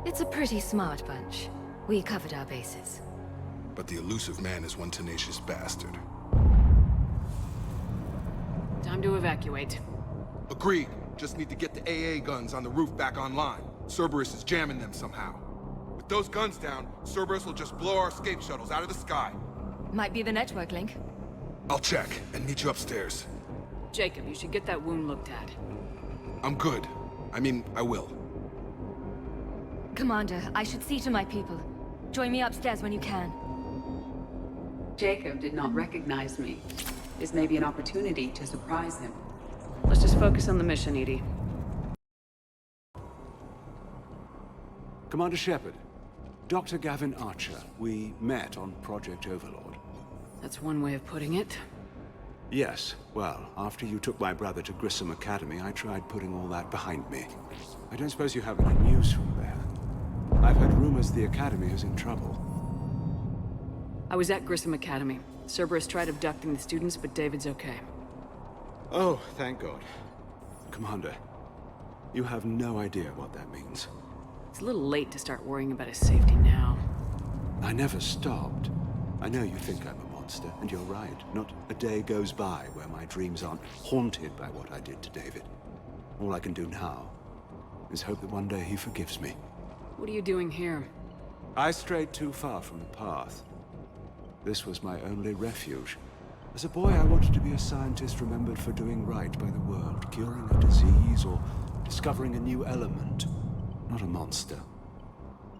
It's a pretty smart bunch. We covered our bases. But the elusive man is one tenacious bastard. Time to evacuate. Agreed. Just need to get the AA guns on the roof back online. Cerberus is jamming them somehow. With those guns down, Cerberus will just blow our escape shuttles out of the sky. Might be the network link. I'll check and meet you upstairs. Jacob, you should get that wound looked at. I'm good. I mean, I will. Commander, I should see to my people. Join me upstairs when you can. Jacob did not recognize me. This may be an opportunity to surprise him. Let's just focus on the mission, Edie. Commander Shepard, Dr. Gavin Archer. We met on Project Overlord. That's one way of putting it. Yes, well, after you took my brother to Grissom Academy, I tried putting all that behind me. I don't suppose you have any news from there. I've heard rumors the Academy is in trouble. I was at Grissom Academy. Cerberus tried abducting the students, but David's okay. Oh, thank God. Commander, you have no idea what that means. It's a little late to start worrying about his safety now. I never stopped. I know you think I'm a monster, and you're right. Not a day goes by where my dreams aren't haunted by what I did to David. All I can do now is hope that one day he forgives me. What are you doing here? I strayed too far from the path. This was my only refuge. As a boy, I wanted to be a scientist remembered for doing right by the world, curing a disease or discovering a new element. Not a monster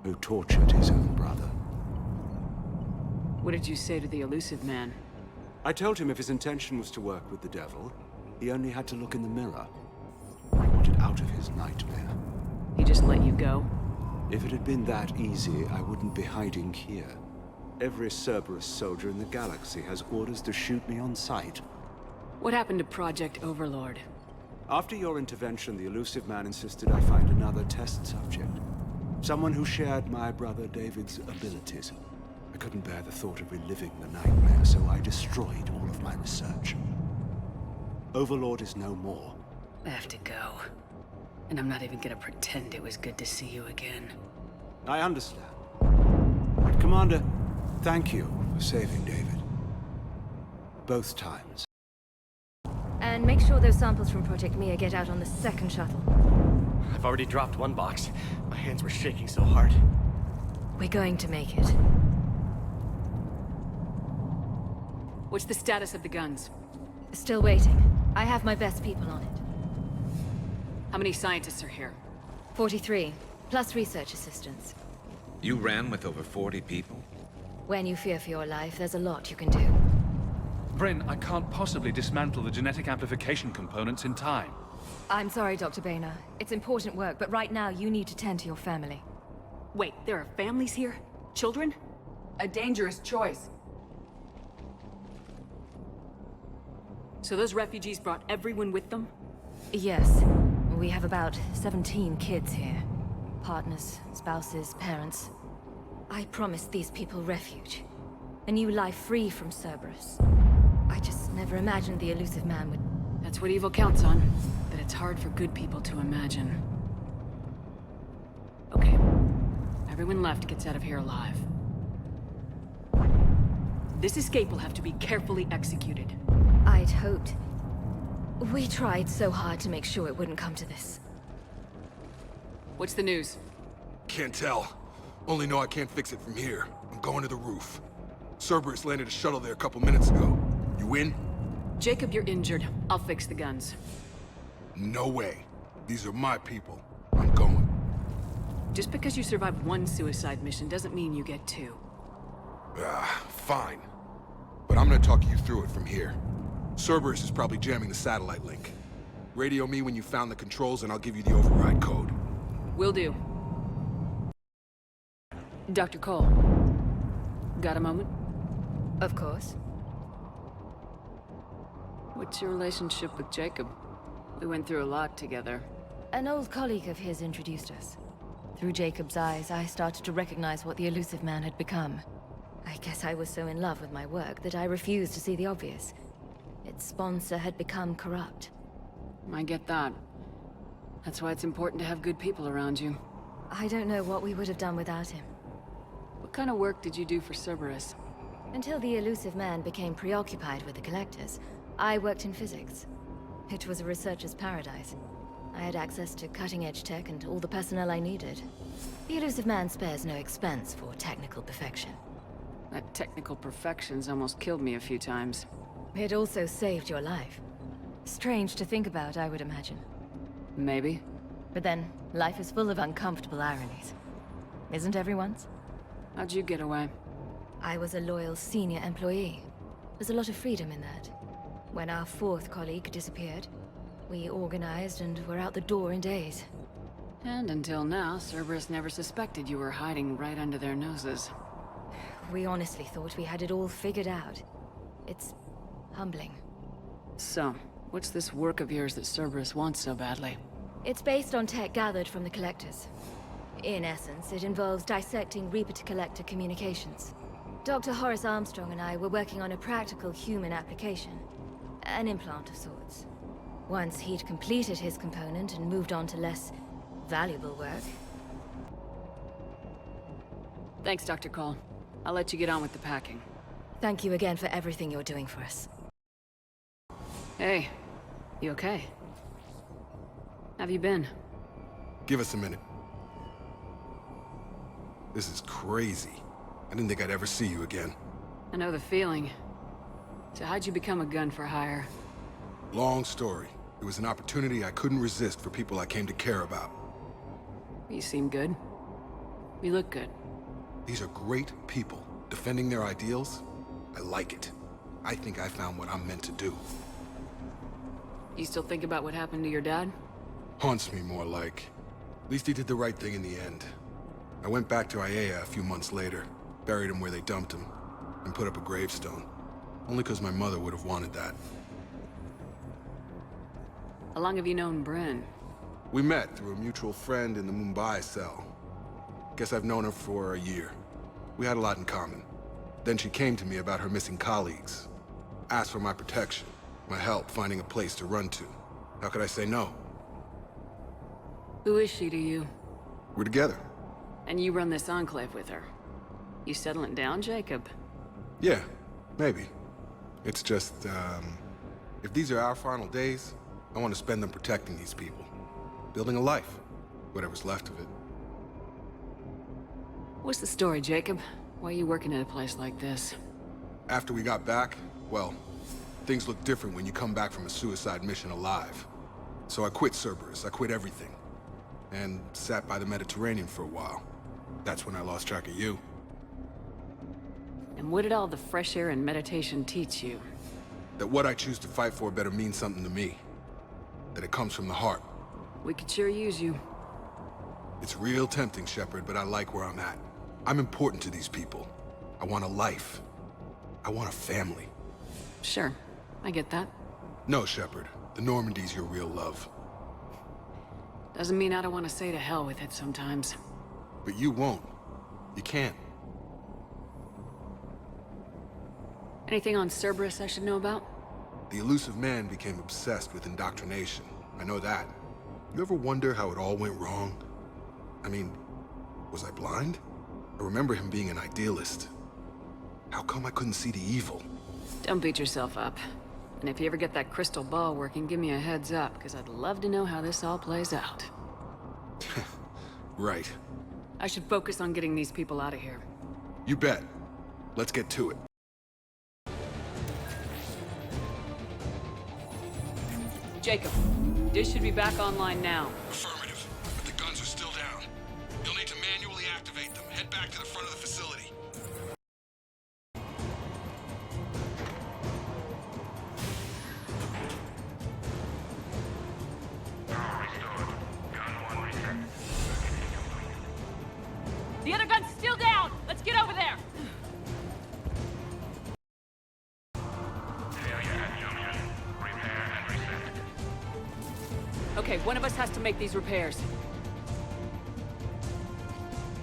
who tortured his own brother. What did you say to the elusive man? I told him if his intention was to work with the devil, he only had to look in the mirror. I wanted out of his nightmare. He just let you go? If it had been that easy, I wouldn't be hiding here. Every Cerberus soldier in the galaxy has orders to shoot me on sight. What happened to Project Overlord? After your intervention, the elusive man insisted I find another test subject. Someone who shared my brother David's abilities. I couldn't bear the thought of reliving the nightmare, so I destroyed all of my research. Overlord is no more. I have to go. And I'm not even gonna pretend it was good to see you again. I understand. But Commander, thank you for saving David. Both times. And make sure those samples from Project Mia get out on the second shuttle. I've already dropped one box. My hands were shaking so hard. We're going to make it. What's the status of the guns? Still waiting. I have my best people on it. How many scientists are here? 43, plus research assistants. You ran with over 40 people? When you fear for your life, there's a lot you can do. Bryn, I can't possibly dismantle the genetic amplification components in time. I'm sorry, Dr. Boehner. It's important work, but right now you need to tend to your family. Wait, there are families here? Children? A dangerous choice. So those refugees brought everyone with them? Yes. We have about 17 kids here. Partners, spouses, parents. I promised these people refuge. A new life free from Cerberus. I just never imagined the elusive man would... That's what evil counts on. That it's hard for good people to imagine. Okay. Everyone left gets out of here alive. This escape will have to be carefully executed. I'd hoped. We tried so hard to make sure it wouldn't come to this. What's the news? Can't tell. Only know I can't fix it from here. I'm going to the roof. Cerberus landed a shuttle there a couple minutes ago. You in? Jacob, you're injured. I'll fix the guns. No way. These are my people. I'm going. Just because you survived one suicide mission doesn't mean you get two. Fine. But I'm gonna talk you through it from here. Cerberus is probably jamming the satellite link. Radio me when you found the controls and I'll give you the override code. Will do. Dr. Cole. Got a moment? Of course. What's your relationship with Jacob? We went through a lot together. An old colleague of his introduced us. Through Jacob's eyes, I started to recognize what the elusive man had become. I guess I was so in love with my work that I refused to see the obvious. Its sponsor had become corrupt. I get that. That's why it's important to have good people around you. I don't know what we would have done without him. What kind of work did you do for Cerberus? Until the elusive man became preoccupied with the Collectors, I worked in physics. It was a researcher's paradise. I had access to cutting-edge tech and all the personnel I needed. The elusive man spares no expense for technical perfection. That technical perfection's almost killed me a few times. It also saved your life. Strange to think about, I would imagine. Maybe. But then, life is full of uncomfortable ironies. Isn't everyone's? How'd you get away? I was a loyal senior employee. There's a lot of freedom in that. When our fourth colleague disappeared, we organized and were out the door in days. And until now, Cerberus never suspected you were hiding right under their noses. We honestly thought we had it all figured out. It's humbling. So, what's this work of yours that Cerberus wants so badly? It's based on tech gathered from the Collectors. In essence, it involves dissecting Reaper-to-Collector communications. Dr. Horace Armstrong and I were working on a practical human application. An implant of sorts. Once he'd completed his component and moved on to less valuable work. Thanks, Dr. Cole. I'll let you get on with the packing. Thank you again for everything you're doing for us. Hey, you okay? Have you been? Give us a minute. This is crazy. I didn't think I'd ever see you again. I know the feeling. So how'd you become a gun for hire? Long story. It was an opportunity I couldn't resist for people I came to care about. You seem good. You look good. These are great people, defending their ideals. I like it. I think I found what I'm meant to do. You still think about what happened to your dad? Haunts me more like. At least he did the right thing in the end. I went back to Aiea a few months later, buried him where they dumped him, and put up a gravestone. Only because my mother would have wanted that. How long have you known Bryn? We met through a mutual friend in the Mumbai cell. Guess I've known her for a year. We had a lot in common. Then she came to me about her missing colleagues. Asked for my protection, my help finding a place to run to. How could I say no? Who is she to you? We're together. And you run this enclave with her. You settling down, Jacob? Yeah, maybe. It's just, if these are our final days, I want to spend them protecting these people. Building a life. Whatever's left of it. What's the story, Jacob? Why are you working at a place like this? After we got back, well, things look different when you come back from a suicide mission alive. So I quit Cerberus, I quit everything. And sat by the Mediterranean for a while. That's when I lost track of you. And what did all the fresh air and meditation teach you? That what I choose to fight for better mean something to me. That it comes from the heart. We could sure use you. It's real tempting, Shepard, but I like where I'm at. I'm important to these people. I want a life. I want a family. Sure, I get that. No, Shepard. The Normandy's your real love. Doesn't mean I don't want to say to hell with it sometimes. But you won't. You can't. Anything on Cerberus I should know about? The elusive man became obsessed with indoctrination. I know that. You ever wonder how it all went wrong? I mean, was I blind? I remember him being an idealist. How come I couldn't see the evil? Don't beat yourself up. And if you ever get that crystal ball working, give me a heads up, because I'd love to know how this all plays out. Right. I should focus on getting these people out of here. You bet. Let's get to it. Jacob, dish should be back online now. Affirmative, but the guns are still down. You'll need to manually activate them. Head back to the front of the facility. The other gun's still down! Let's get over there! Okay, one of us has to make these repairs.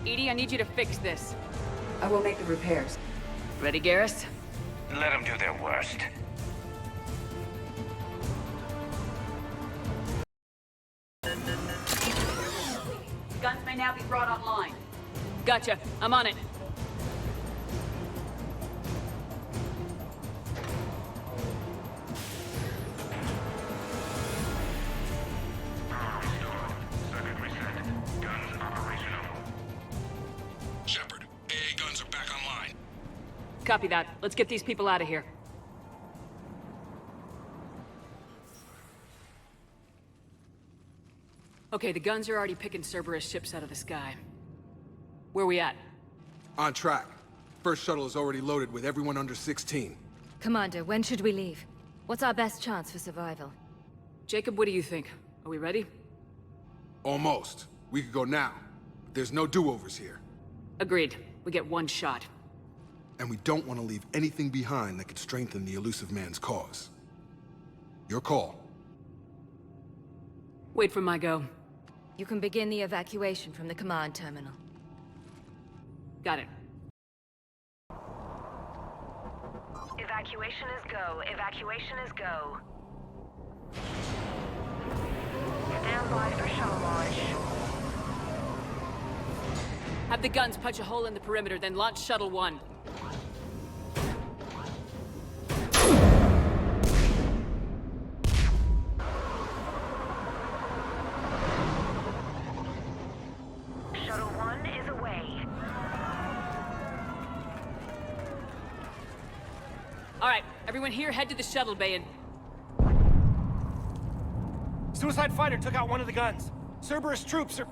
Edie, I need you to fix this. I will make the repairs. Ready, Garrus? Let them do their worst. Guns may now be brought online. Gotcha. I'm on it. Shepard, AA guns are back online. Copy that. Let's get these people out of here. Okay, the guns are already picking Cerberus ships out of the sky. Where we at? On track. First shuttle is already loaded with everyone under 16. Commander, when should we leave? What's our best chance for survival? Jacob, what do you think? Are we ready? Almost. We could go now. But there's no do-overs here. Agreed. We get one shot. And we don't want to leave anything behind that could strengthen the elusive man's cause. Your call. Wait for my go. You can begin the evacuation from the command terminal. Got it. Evacuation is go. Evacuation is go. Stand by for shuttle launch. Have the guns punch a hole in the perimeter, then launch Shuttle 1. Shuttle 1 is away. Alright, everyone here, head to the shuttle bay and... Suicide fighter took out one of the guns. Cerberus troops are...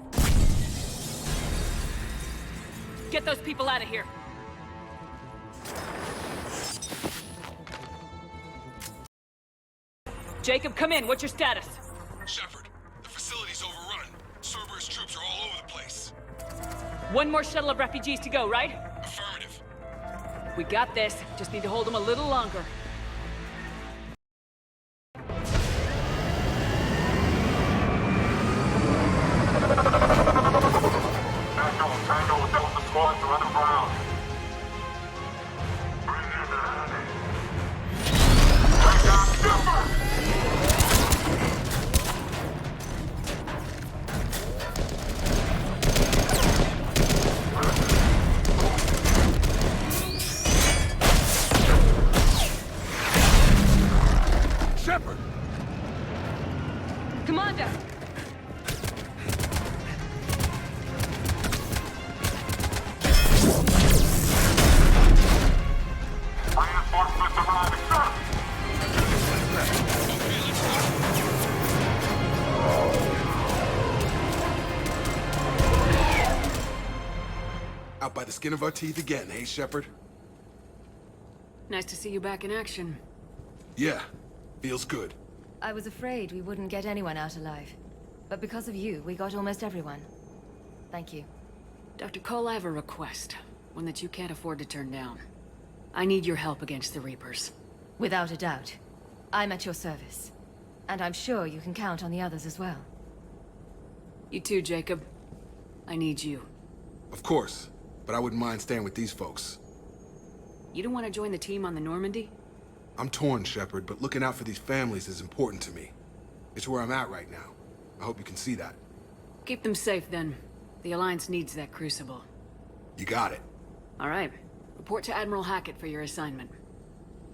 Get those people out of here. Jacob, come in. What's your status? Shepard, the facility's overrun. Cerberus troops are all over the place. One more shuttle of refugees to go, right? Affirmative. We got this. Just need to hold them a little longer. Shepard! Commander! Out by the skin of our teeth again, hey, Shepard? Nice to see you back in action. Yeah, feels good. I was afraid we wouldn't get anyone out alive. But because of you, we got almost everyone. Thank you. Dr. Cole, I have a request. One that you can't afford to turn down. I need your help against the Reapers. Without a doubt. I'm at your service. And I'm sure you can count on the others as well. You too, Jacob. I need you. Of course, but I wouldn't mind staying with these folks. You don't want to join the team on the Normandy? I'm torn, Shepard, but looking out for these families is important to me. It's where I'm at right now. I hope you can see that. Keep them safe, then. The Alliance needs that crucible. You got it. All right. Report to Admiral Hackett for your assignment.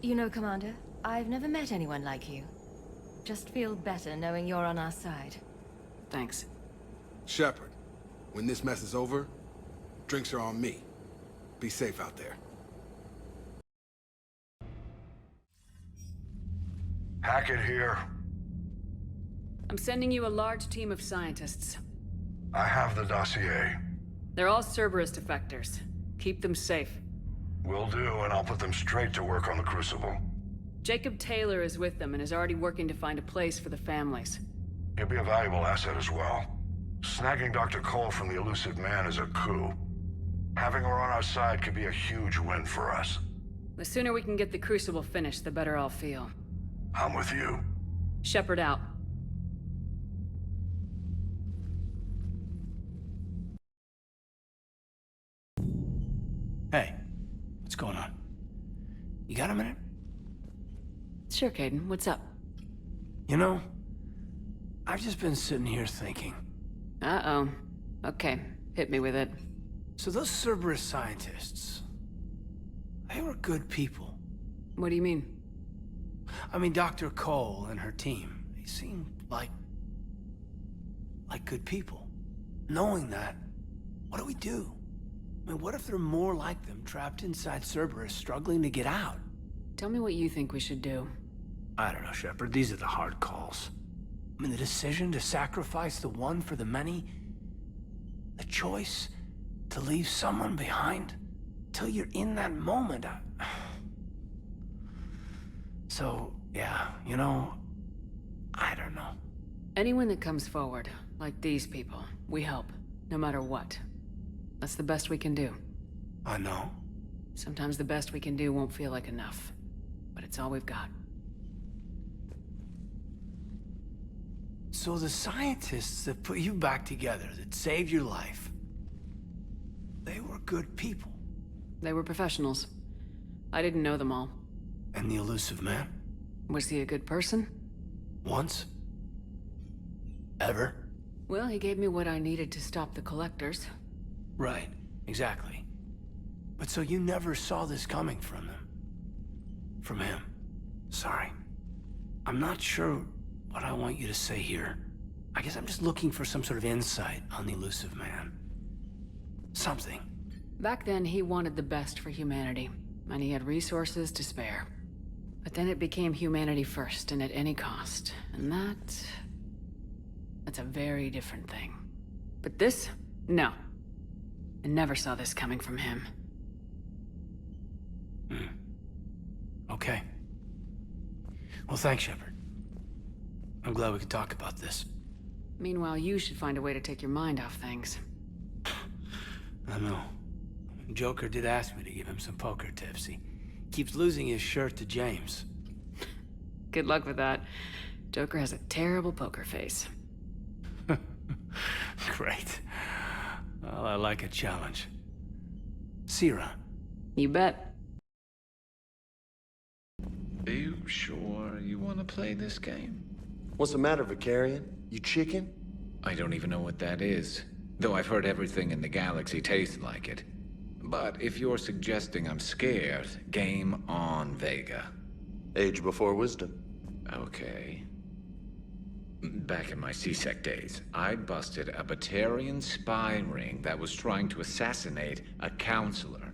You know, Commander, I've never met anyone like you. Just feel better knowing you're on our side. Thanks. Shepard, when this mess is over, drinks are on me. Be safe out there. Hackett here. I'm sending you a large team of scientists. I have the dossier. They're all Cerberus defectors. Keep them safe. Will do, and I'll put them straight to work on the Crucible. Jacob Taylor is with them and is already working to find a place for the families. He'll be a valuable asset as well. Snagging Dr. Cole from the elusive man is a coup. Having her on our side could be a huge win for us. The sooner we can get the Crucible finished, the better I'll feel. I'm with you. Shepard out. Hey, what's going on? You got a minute? Sure, Kaidan. What's up? You know, I've just been sitting here thinking. Uh-oh. Okay, hit me with it. So those Cerberus scientists, they were good people. What do you mean? I mean, Dr. Cole and her team, they seemed like good people. Knowing that, what do we do? I mean, what if there are more like them trapped inside Cerberus struggling to get out? Tell me what you think we should do. I don't know, Shepard. These are the hard calls. I mean, the decision to sacrifice the one for the many, the choice to leave someone behind till you're in that moment. So, yeah, you know, I don't know. Anyone that comes forward, like these people, we help, no matter what. That's the best we can do. I know. Sometimes the best we can do won't feel like enough, but it's all we've got. So the scientists that put you back together, that saved your life, they were good people. They were professionals. I didn't know them all. And the elusive man? Was he a good person? Once? Ever? Well, he gave me what I needed to stop the collectors. Right, exactly. But so you never saw this coming from them? From him? Sorry. I'm not sure what I want you to say here. I guess I'm just looking for some sort of insight on the elusive man. Something. Back then, he wanted the best for humanity, and he had resources to spare. But then it became humanity first, and at any cost. And that's a very different thing. But this? No. I never saw this coming from him. Okay. Well, thanks, Shepard. I'm glad we could talk about this. Meanwhile, you should find a way to take your mind off things. I know. Joker did ask me to give him some poker tips. He keeps losing his shirt to James. Good luck with that. Joker has a terrible poker face. Great. Well, I like a challenge. See you around. You bet. Are you sure you want to play this game? What's the matter, Vicarian? You chicken? I don't even know what that is. Though I've heard everything in the galaxy tastes like it. But if you're suggesting I'm scared, game on, Vega. Age before wisdom. Okay. Back in my CSEC days, I busted a Batarian spy ring that was trying to assassinate a counselor.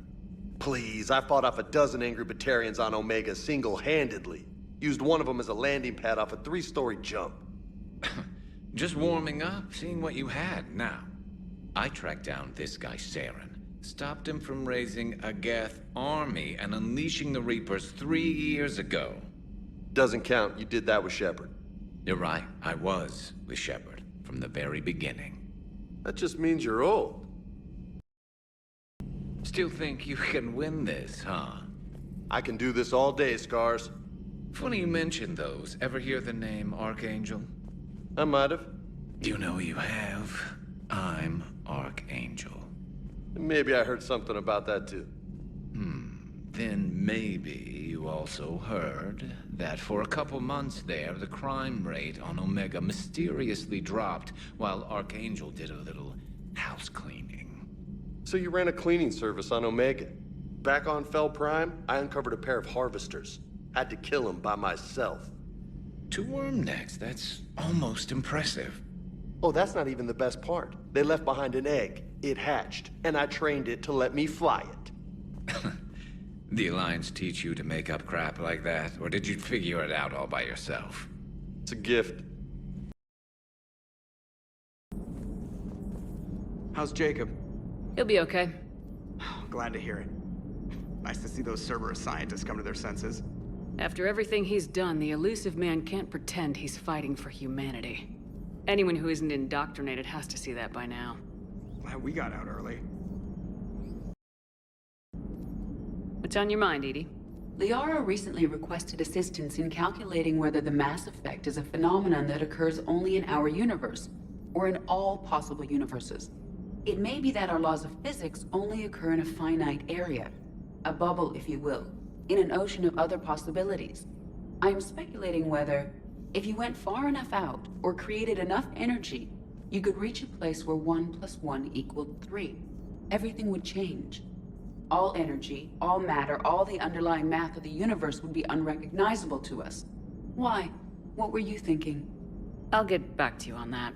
Please, I fought off a dozen angry Batarians on Omega single-handedly. Used one of them as a landing pad off a 3-story jump. Just warming up, seeing what you had. Now, I tracked down this guy, Saren. Stopped him from raising a Geth army and unleashing the Reapers 3 years ago. Doesn't count. You did that with Shepard. You're right. I was with Shepard from the very beginning. That just means you're old. Still think you can win this, huh? I can do this all day, Scars. Funny you mention those. Ever hear the name Archangel? I might have. You know you have. I'm Archangel. Maybe I heard something about that too. Then maybe you also heard that for a couple months there, the crime rate on Omega mysteriously dropped while Archangel did a little house cleaning. So you ran a cleaning service on Omega. Back on Fel Prime, I uncovered a pair of harvesters. Had to kill them by myself. 2 worm necks, that's almost impressive. Oh, that's not even the best part. They left behind an egg. It hatched, and I trained it to let me fly it. The Alliance teach you to make up crap like that, or did you figure it out all by yourself? It's a gift. How's Jacob? He'll be okay. Glad to hear it. Nice to see those Cerberus scientists come to their senses. After everything he's done, the elusive man can't pretend he's fighting for humanity. Anyone who isn't indoctrinated has to see that by now. Glad we got out early. What's on your mind, Edie? Liara recently requested assistance in calculating whether the mass effect is a phenomenon that occurs only in our universe, or in all possible universes. It may be that our laws of physics only occur in a finite area, a bubble, if you will, in an ocean of other possibilities. I am speculating whether, if you went far enough out, or created enough energy, you could reach a place where 1 + 1 = 3. Everything would change. All energy, all matter, all the underlying math of the universe would be unrecognizable to us. Why? What were you thinking? I'll get back to you on that.